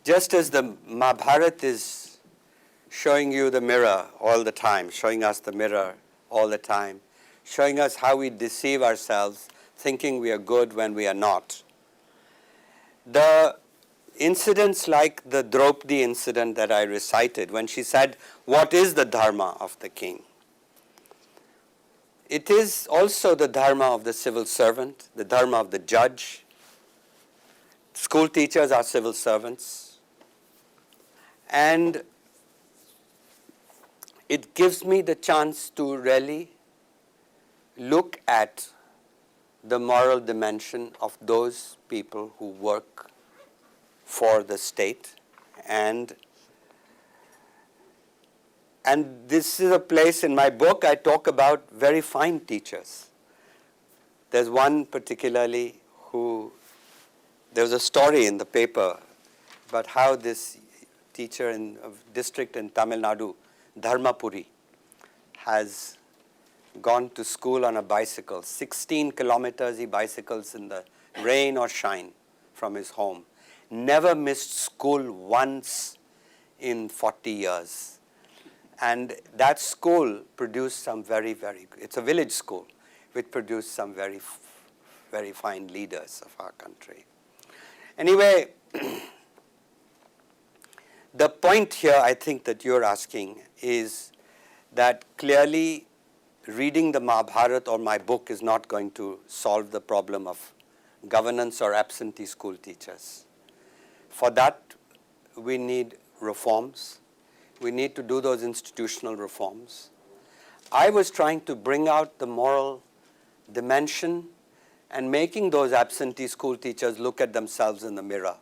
just as the Mahabharata is showing you the mirror all the time, showing us the mirror all the time, showing us how we deceive ourselves, thinking we are good when we are not. The incidents like the Draupadi incident that I recited, when she said, what is the dharma of the king? It is also the dharma of the civil servant, the dharma of the judge. School teachers are civil servants. And it gives me the chance to really look at the moral dimension of those people who work for the state. And this is a place in my book I talk about very fine teachers. There's one particularly there was a story in the paper about how this teacher in a district in Tamil Nadu, Dharmapuri, has gone to school on a bicycle. 16 kilometers he bicycles in the rain or shine from his home. Never missed school once in 40 years. And that school produced some it's a village school, which produced some very, very fine leaders of our country. Anyway, the point here I think that you're asking is that clearly reading the Mahabharata or my book is not going to solve the problem of governance or absentee school teachers. For that, we need reforms. We need to do those institutional reforms. I was trying to bring out the moral dimension and making those absentee school teachers look at themselves in the mirror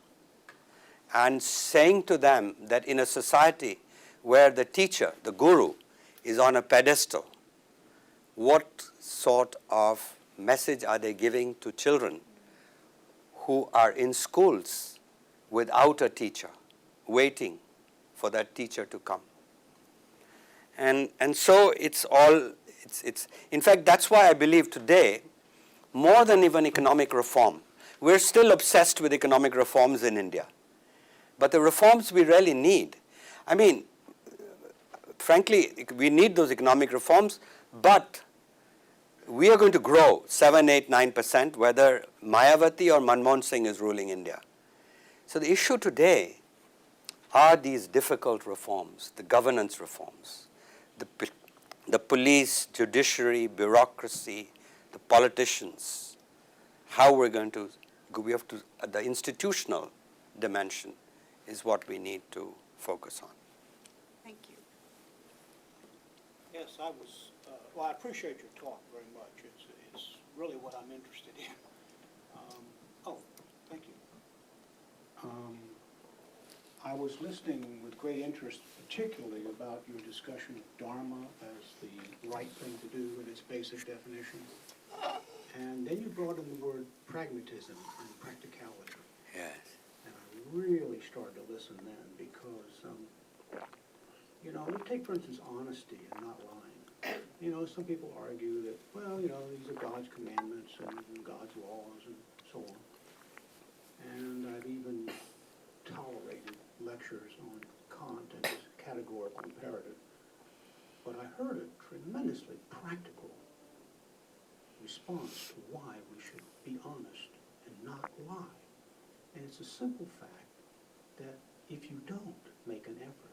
and saying to them that in a society where the teacher, the guru, is on a pedestal, what sort of message are they giving to children who are in schools without a teacher, waiting for that teacher to come? And so it's in fact, that's why I believe today, more than even economic reform, we're still obsessed with economic reforms in India. But the reforms we really need, I mean, frankly, we need those economic reforms, but we are going to grow 7, 8, 9%, whether Mayawati or Manmohan Singh is ruling India. So the issue today are these difficult reforms, the governance reforms, the police, judiciary, bureaucracy, the politicians, how we're going to, the institutional dimension is what we need to focus on. Thank you. Yes, I appreciate your talk very much. It's really what I'm interested in. Thank you. I was listening with great interest, particularly about your discussion of dharma as the right thing to do in its basic definition. And then you brought in the word pragmatism and practicality. Yes. And I really started to listen then because, take for instance honesty and not lying. Some people argue that, these are God's commandments and God's laws and so on. And I've even tolerated lectures on Kant and his categorical imperative. But I heard a tremendously practical response to why we should be honest and not lie. And it's a simple fact that if you don't make an effort,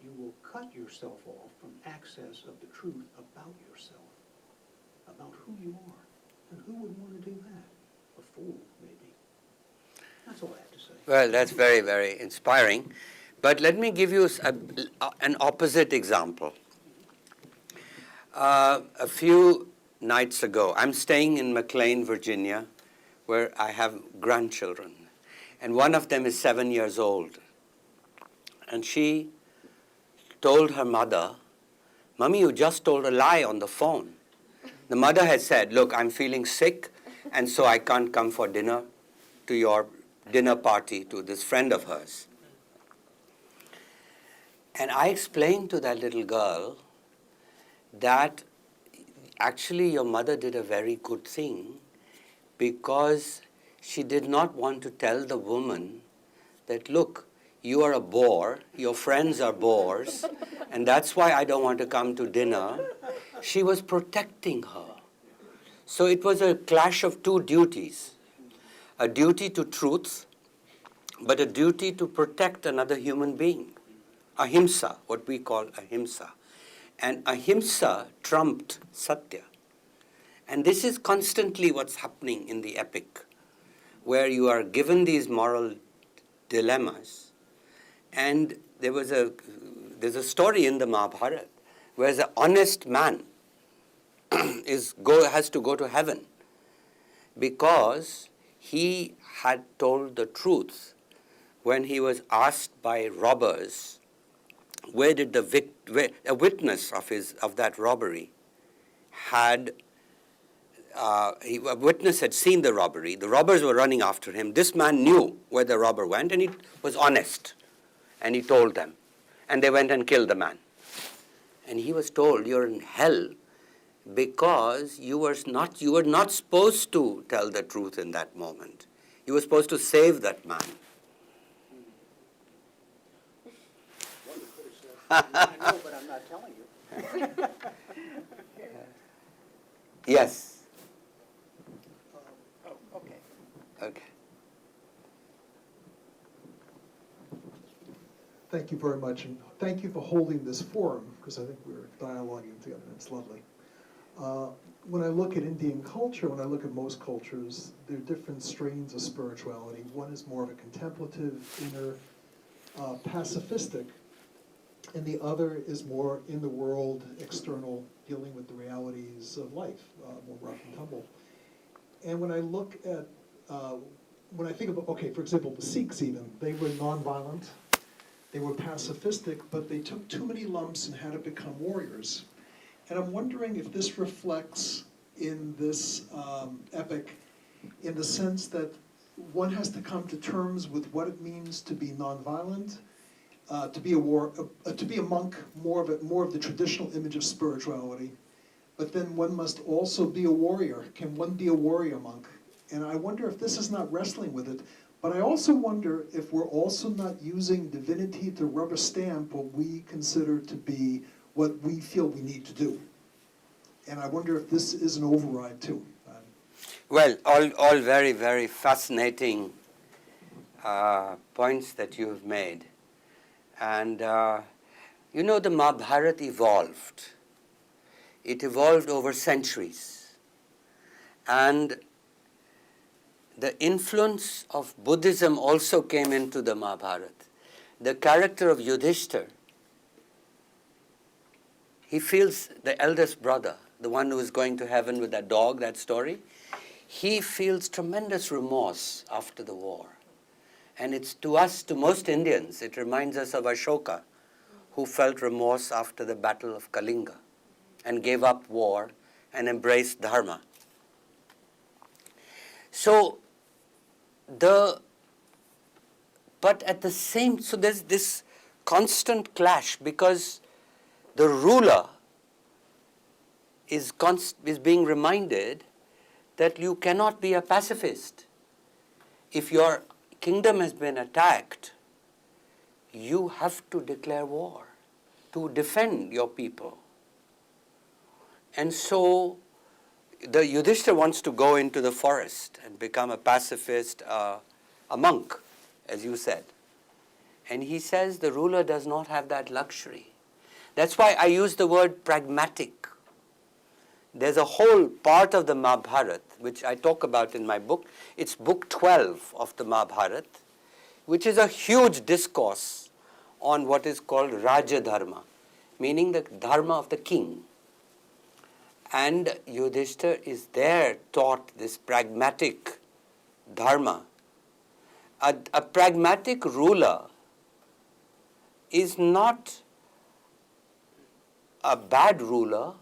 you will cut yourself off from access of the truth about yourself, about who you are. And who would want to do that? A fool, maybe. That's all I have to say. Well, that's very, very inspiring. But let me give you an opposite example. A few nights ago, I'm staying in McLean, Virginia, where I have grandchildren. And one of them is 7 years old. And she told her mother, "Mommy, you just told a lie on the phone." The mother had said, "Look, I'm feeling sick, and so I can't come for dinner to your dinner party to this friend of hers." And I explained to that little girl that actually your mother did a very good thing because she did not want to tell the woman that, "Look, you are a bore, your friends are bores, and that's why I don't want to come to dinner." She was protecting her. So it was a clash of two duties. A duty to truth, but a duty to protect another human being. Ahimsa, what we call ahimsa. And ahimsa trumped satya. And this is constantly what's happening in the epic, where you are given these moral dilemmas. And there's a story in the Mahabharat where the honest man has to go to heaven because he had told the truth when he was asked by robbers where did a witness of that robbery had a witness had seen the robbery. The robbers were running after him. This man knew where the robber went, and he was honest, and he told them, and they went and killed the man. And he was told, "You're in hell because you were not supposed to tell the truth in that moment. You were supposed to save that man." Well, you could have said, "I know, but I'm not telling you." Yes. Okay. Okay. Thank you very much, and thank you for holding this forum, because I think we're dialoguing together, and it's lovely. When I look at Indian culture, when I look at most cultures, there are different strains of spirituality. One is more of a contemplative, inner, pacifistic, and the other is more in the world, external, dealing with the realities of life, more rough and tumble. And when I look at, when I think about, for example, the Sikhs even, they were nonviolent, they were pacifistic, but they took too many lumps and had to become warriors. And I'm wondering if this reflects in this epic, in the sense that one has to come to terms with what it means to be nonviolent, to be a monk, more of the traditional image of spirituality. But then one must also be a warrior. Can one be a warrior monk? And I wonder if this is not wrestling with it. But I also wonder if we're also not using divinity to rubber stamp what we consider to be what we feel we need to do. And I wonder if this is an override too. Well, all very, very fascinating points that you have made. And the Mahabharat evolved. It evolved over centuries. And the influence of Buddhism also came into the Mahabharat. the character of Yudhishthir, he feels the eldest brother, the one who is going to heaven with that dog, that story, he feels tremendous remorse after the war. And it's to us, to most Indians, it reminds us of Ashoka, who felt remorse after the battle of Kalinga and gave up war and embraced dharma. So, but at the same, so there's this constant clash because the ruler is being reminded that you cannot be a pacifist. If your kingdom has been attacked, you have to declare war to defend your people. And so the Yudhishthira wants to go into the forest and become a pacifist, a monk, as you said. And he says the ruler does not have that luxury. That's why I use the word pragmatic. There's a whole part of the Mahabharat, which I talk about in my book. It's book 12 of the Mahabharat, which is a huge discourse on what is called Raja Dharma, meaning the dharma of the king. And Yudhishthira is there taught this pragmatic dharma. A pragmatic ruler is not a bad ruler.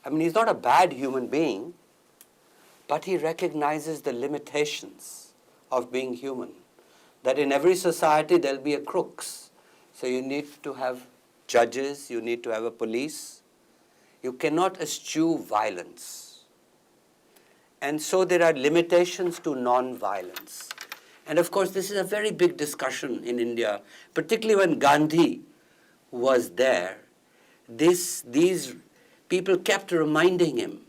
I mean, he's not a bad human being, but he recognizes the limitations of being human. That in every society there'll be a crooks. So you need to have judges, you need to have a police. You cannot eschew violence. And so there are limitations to non-violence. And of course, this is a very big discussion in India, particularly when Gandhi was there. These people kept reminding him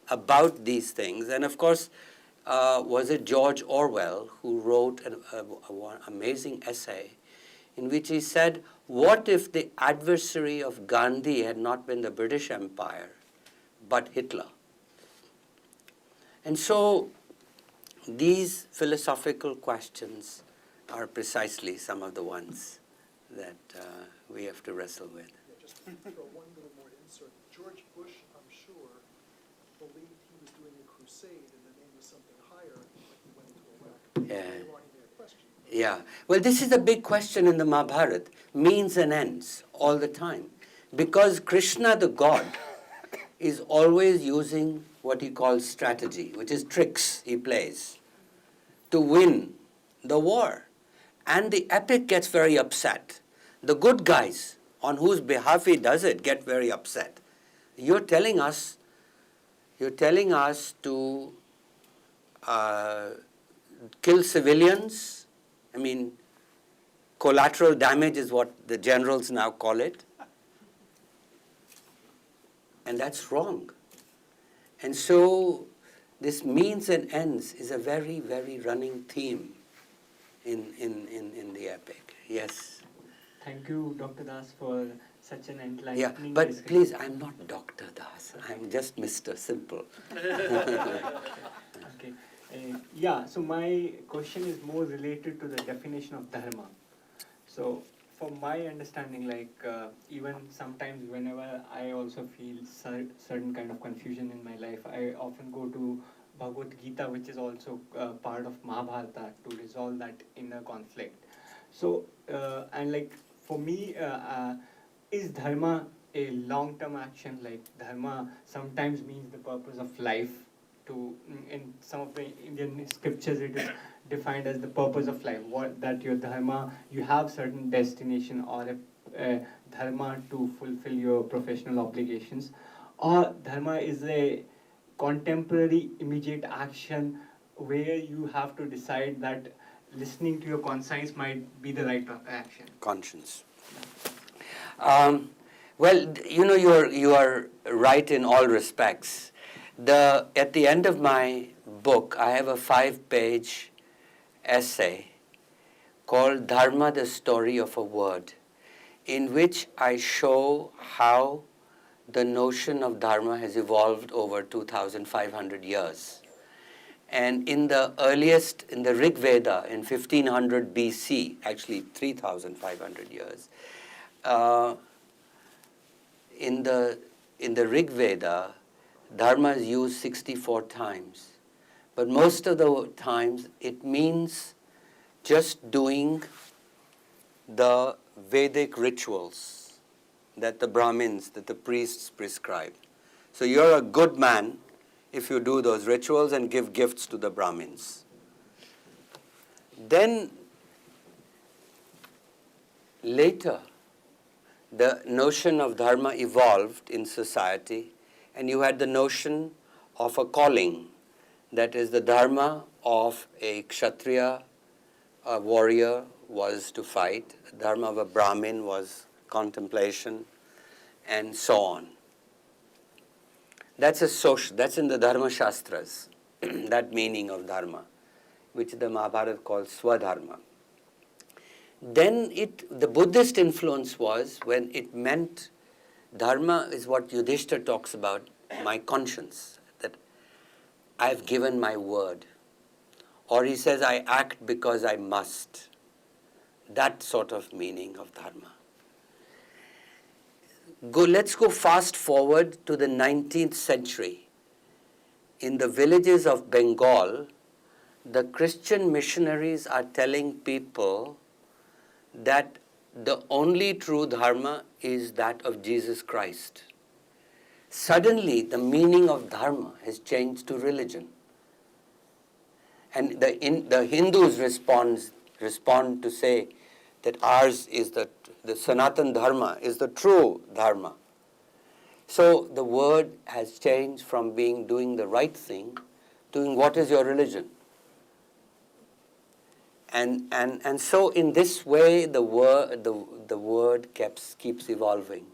about these things. And of course, was it George Orwell who wrote an amazing essay in which he said, what if the adversary of Gandhi had not been the British Empire, but Hitler? And so these philosophical questions are precisely some of the ones that we have to wrestle with. Yeah, just throw one little more insert. George Bush, I'm sure, believed he was doing a crusade and the name was something higher, like he went into Iraq. Yeah. Very long email question. Yeah. Well, this is a big question in the Mahabharata, means and ends all the time. Because Krishna, the god, is always using what he calls strategy, which is tricks he plays, to win the war. And the epic gets very upset. The good guys, on whose behalf he does it, get very upset. You're telling us to kill civilians. I mean, collateral damage is what the generals now call it. And that's wrong. And so this means and ends is a very, very running theme in the epic. Yes. Thank you, Dr. Das, for such an enlightening Yeah, but discussion. please, I'm not Dr. Das. I'm just Mr. Simple. Okay. Yeah, so my question is more related to the definition of dharma. So, from my understanding, even sometimes whenever I also feel certain kind of confusion in my life, I often go to Bhagavad Gita, which is also part of Mahabharata, to resolve that inner conflict. So, for me, is dharma a long-term action? Like dharma sometimes means the purpose of life. In some of the Indian scriptures, it is defined as the purpose of life. That your dharma, you have certain destination or a dharma to fulfill your professional obligations, or dharma is a contemporary immediate action where you have to decide that listening to your conscience might be the right action. Conscience. Well, you are right in all respects. At the end of my book, I have a 5-page essay called Dharma, the Story of a Word, in which I show how the notion of dharma has evolved over 2,500 years. And in the Rig Veda in 1500 BC, actually 3,500 years, in the Rig Veda, dharma is used 64 times. But most of the times it means just doing the Vedic rituals that the Brahmins, that the priests prescribe. So you're a good man if you do those rituals and give gifts to the Brahmins. Then later, the notion of dharma evolved in society, and you had the notion of a calling, that is the dharma of a kshatriya, a warrior, was to fight, the dharma of a Brahmin was contemplation, and so on. That's in the Dharma Shastras, that meaning of dharma, which the Mahabharata calls swadharma. Then the Buddhist influence was when it meant dharma is what Yudhishthira talks about, my conscience, that I've given my word. Or he says, I act because I must. That sort of meaning of dharma. Let's go fast forward to the 19th century. In the villages of Bengal, the Christian missionaries are telling people that the only true dharma is that of Jesus Christ. Suddenly, the meaning of dharma has changed to religion. And the Hindus respond to say that ours is the Sanatan Dharma is the true Dharma. So the word has changed from doing the right thing, doing what is your religion. And so in this way the word keeps evolving.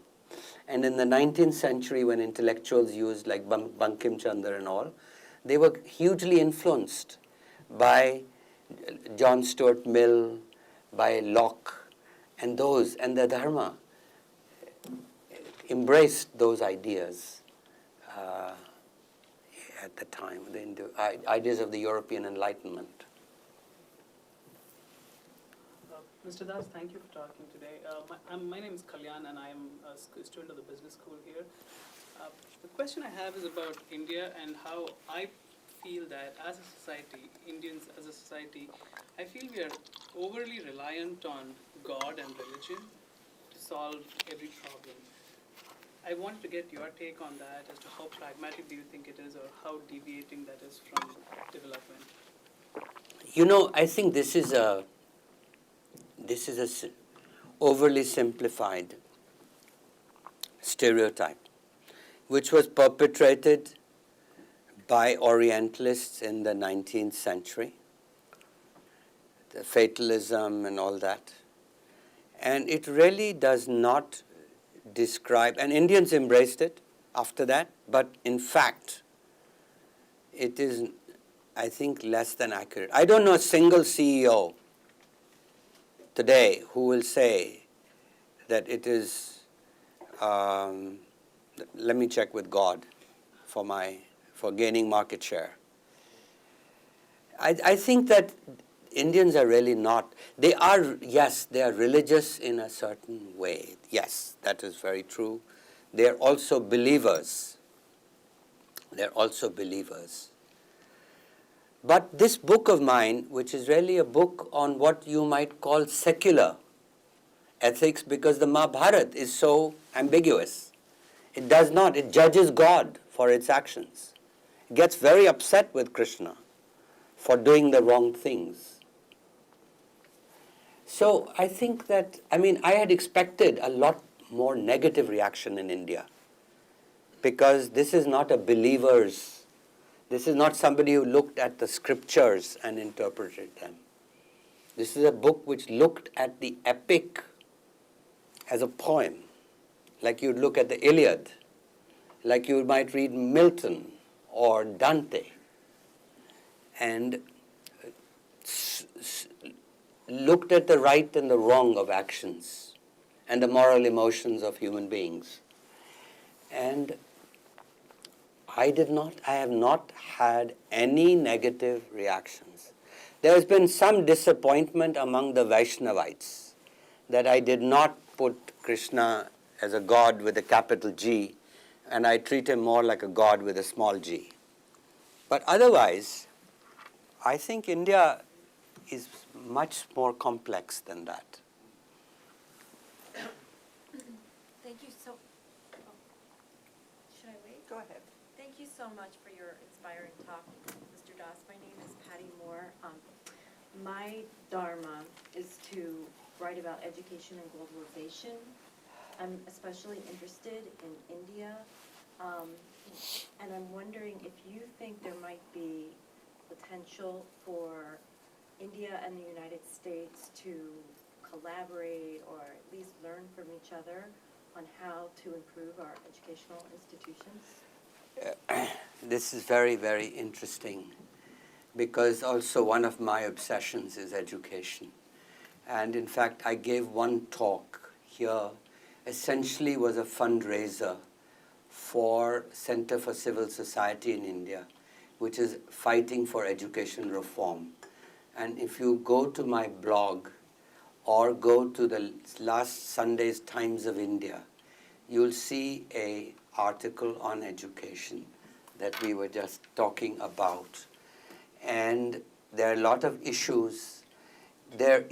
And in the 19th century, when intellectuals used like Bankim Chandra and all, they were hugely influenced by John Stuart Mill, by Locke, and the Dharma embraced those ideas at the time, the ideas of the European Enlightenment. Mr. Das, thank you for talking today. My name is Kalyan, and I am a student of the business school here. The question I have is about India and how I feel that as a society, Indians as a society, I feel we are overly reliant on God and religion to solve every problem. I wanted to get your take on that as to how pragmatic do you think it is, or how deviating that is from development. I think this is a overly simplified stereotype, which was perpetrated by Orientalists in the 19th century, the fatalism and all that. And it really does not describe, and Indians embraced it after that, but in fact, it is, I think, less than accurate. I don't know a single CEO today who will say that it is, let me check with God for gaining market share. I think that Indians are really not, they are religious in a certain way. Yes, that is very true. They are also believers. But this book of mine, which is really a book on what you might call secular ethics, because the Mahabharata is so ambiguous. It judges God for its actions. It gets very upset with Krishna for doing the wrong things. So I think that, I had expected a lot more negative reaction in India, because this is not this is not somebody who looked at the scriptures and interpreted them. This is a book which looked at the epic as a poem, like you'd look at the Iliad, like you might read Milton or Dante, and looked at the right and the wrong of actions and the moral emotions of human beings. And I have not had any negative reactions. There has been some disappointment among the Vaishnavites that I did not put Krishna as a god with a capital G, and I treat him more like a god with a small g. But otherwise, I think India is much more complex than that. Thank you so, should I wait? Go ahead. Thank you so much for your inspiring talk, Mr. Das. My name is Patty Moore. My dharma is to write about education and globalization. I'm especially interested in India, and I'm wondering if you think there might be potential for India and the United States to collaborate or at least learn from each other on how to improve our educational institutions? This is very, very interesting, because also one of my obsessions is education. And in fact, I gave one talk here, essentially was a fundraiser for Center for Civil Society in India, which is fighting for education reform. And if you go to my blog or go to the last Sunday's Times of India, you'll see an article on education that we were just talking about. And there are a lot of issues. There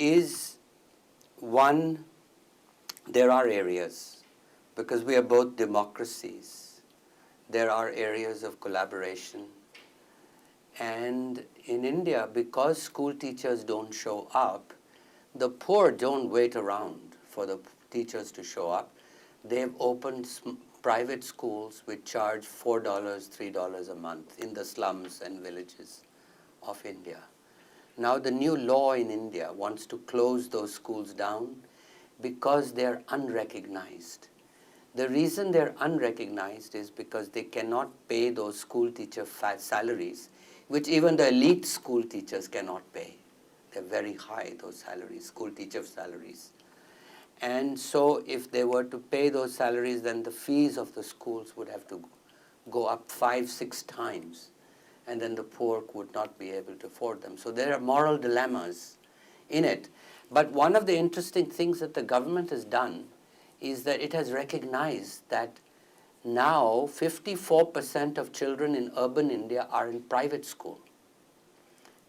are areas, because we are both democracies, there are areas of collaboration. And in India, because school teachers don't show up, the poor don't wait around for the teachers to show up. They've opened private schools which charge $4, $3 a month in the slums and villages of India. Now the new law in India wants to close those schools down because they're unrecognized. The reason they're unrecognized is because they cannot pay those school teacher salaries, which even the elite school teachers cannot pay. They're very high, those salaries, school teacher salaries. And so if they were to pay those salaries, then the fees of the schools would have to go up 5, 6 times. And then the poor would not be able to afford them. So there are moral dilemmas in it. But one of the interesting things that the government has done is that it has recognized that now 54% of children in urban India are in private school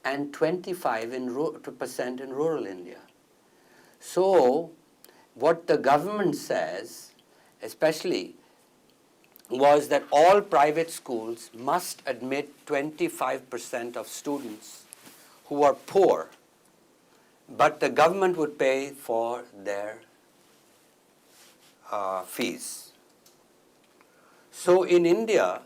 and 25% in rural India. So what the government says, especially, was that all private schools must admit 25% of students who are poor, but the government would pay for their fees. So in India,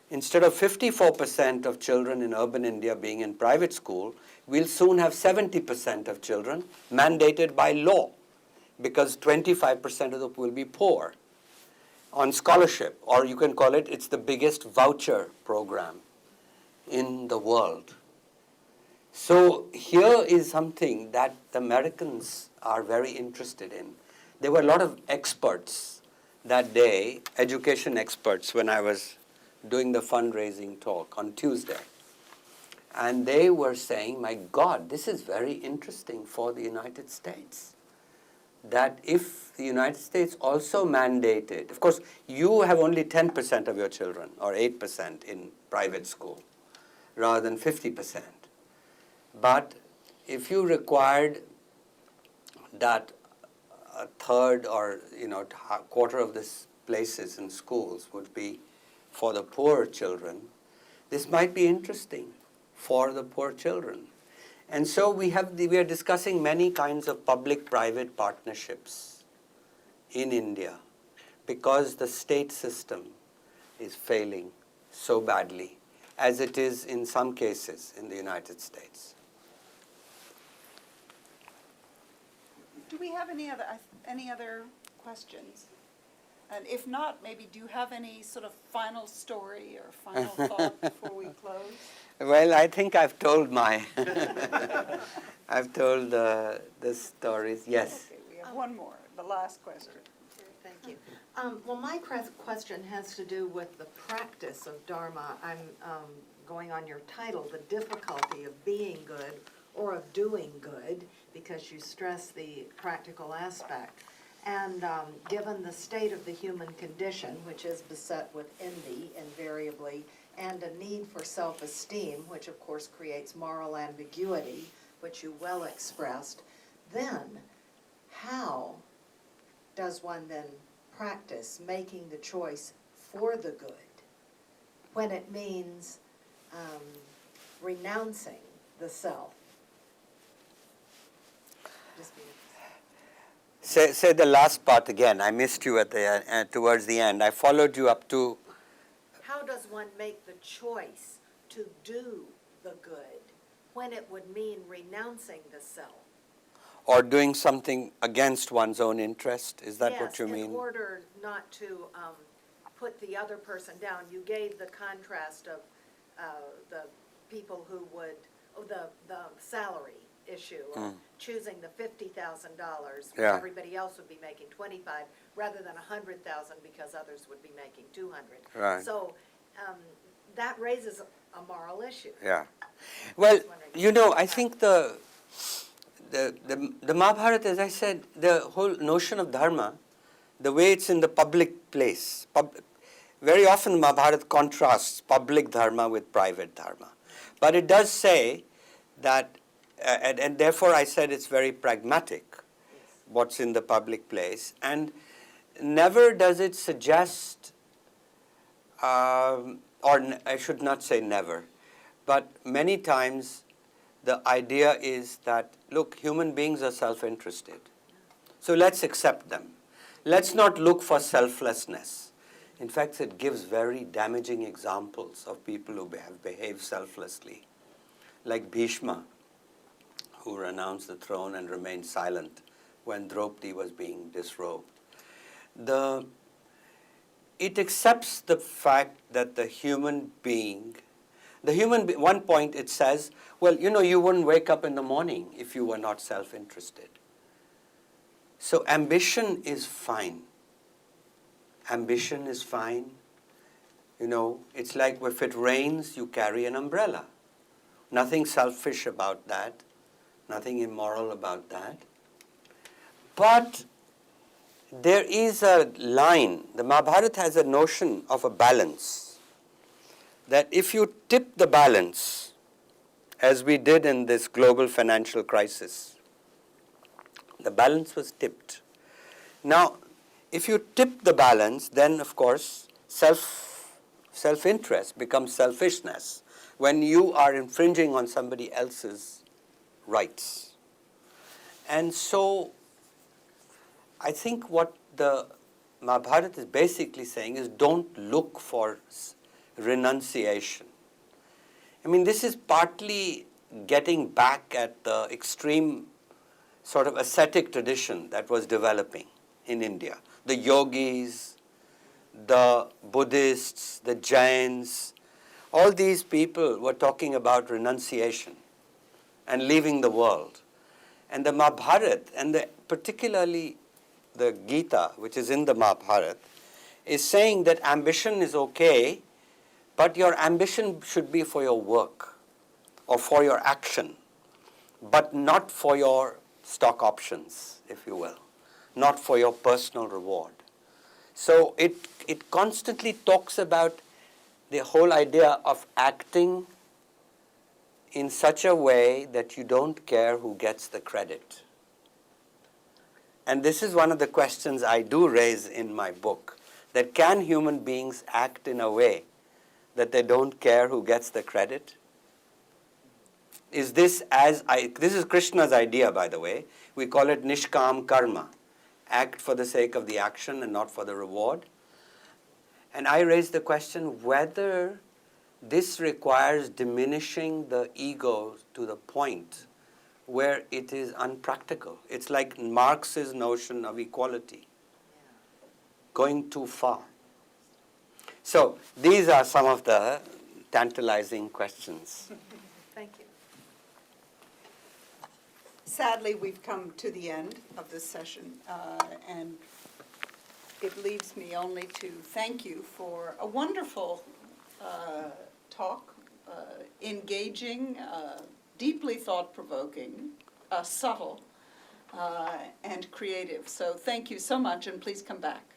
instead of 54% of children in urban India being in private school, we'll soon have 70% of children mandated by law, because 25% of them will be poor on scholarship, or you can call it, it's the biggest voucher program in the world. So here is something that the Americans are very interested in. There were a lot of experts that day, education experts, when I was doing the fundraising talk on Tuesday. And they were saying, my God, this is very interesting for the United States. That if the United States also mandated, of course, you have only 10% of your children, or 8% in private school, rather than 50%. But if you required that a third or quarter of these places in schools would be for the poor children, this might be interesting for the poor children. And so we are discussing many kinds of public-private partnerships in India, because the state system is failing so badly, as it is in some cases in the United States. Do we have any other questions? And if not, maybe do you have any sort of final story or final thought before we close? Well, I think I've told I've told the stories. Yes. Okay, we have one more, the last question. Thank you. Well, my question has to do with the practice of Dharma. I'm going on your title, The Difficulty of Being Good or of Doing Good, because you stress the practical aspect. And given the state of the human condition, which is beset with envy invariably, and a need for self-esteem, which of course creates moral ambiguity, which you well expressed, then how does one then practice making the choice for the good when it means renouncing the self? Just be Say the last part again. I missed you at the towards the end. I followed you up to. How does one make the choice to do the good when it would mean renouncing the self? Or doing something against one's own interest? Is that what you Yes, mean? in order not to put the other person down. You gave the contrast of the people who would, the salary issue, of choosing the $50,000, Yeah. everybody else would be making 25, rather than 100,000 because others would be making 200. Right. So that raises a moral issue. Yeah. Well, wondering. you know, I think the Mahabharata, as I said, the whole notion of dharma, the way it's in the public place, very often Mahabharata contrasts public dharma with private dharma. But it does say that, and therefore I said it's very pragmatic, what's in the public place, and never does it suggest, I should not say never, but many times the idea is that, look, human beings are self-interested. So let's accept them. Let's not look for selflessness. In fact, it gives very damaging examples of people who have behaved selflessly, like Bhishma, who renounced the throne and remained silent when Draupadi was being disrobed. It accepts the fact that the human being, one point it says, well, you know, you wouldn't wake up in the morning if you were not self-interested. So ambition is fine. Ambition is fine. You know, it's like if it rains, you carry an umbrella. Nothing selfish about that. Nothing immoral about that. But there is a line. The Mahabharata has a notion of a balance. That if you tip the balance, as we did in this global financial crisis, the balance was tipped. Now, if you tip the balance, then of course self-interest becomes selfishness when you are infringing on somebody else's rights. And so I think what the Mahabharata is basically saying is don't look for renunciation. I mean, this is partly getting back at the extreme sort of ascetic tradition that was developing in India. The yogis, the Buddhists, the Jains, all these people were talking about renunciation and leaving the world. And the Mahabharata, and particularly the Gita, which is in the Mahabharata, is saying that ambition is okay, but your ambition should be for your work or for your action, but not for your stock options, if you will, not for your personal reward. So it constantly talks about the whole idea of acting in such a way that you don't care who gets the credit. And this is one of the questions I do raise in my book, that can human beings act in a way that they don't care who gets the credit? This is Krishna's idea, by the way. We call it nishkam karma. Act for the sake of the action and not for the reward. And I raise the question whether this requires diminishing the ego to the point where it is unpractical. It's like Marx's notion of equality, going too far. So these are some of the tantalizing questions. Thank you. Sadly, we've come to the end of this session, and it leaves me only to thank you for a wonderful talk, engaging, deeply thought-provoking, subtle, and creative. So thank you so much, and please come back.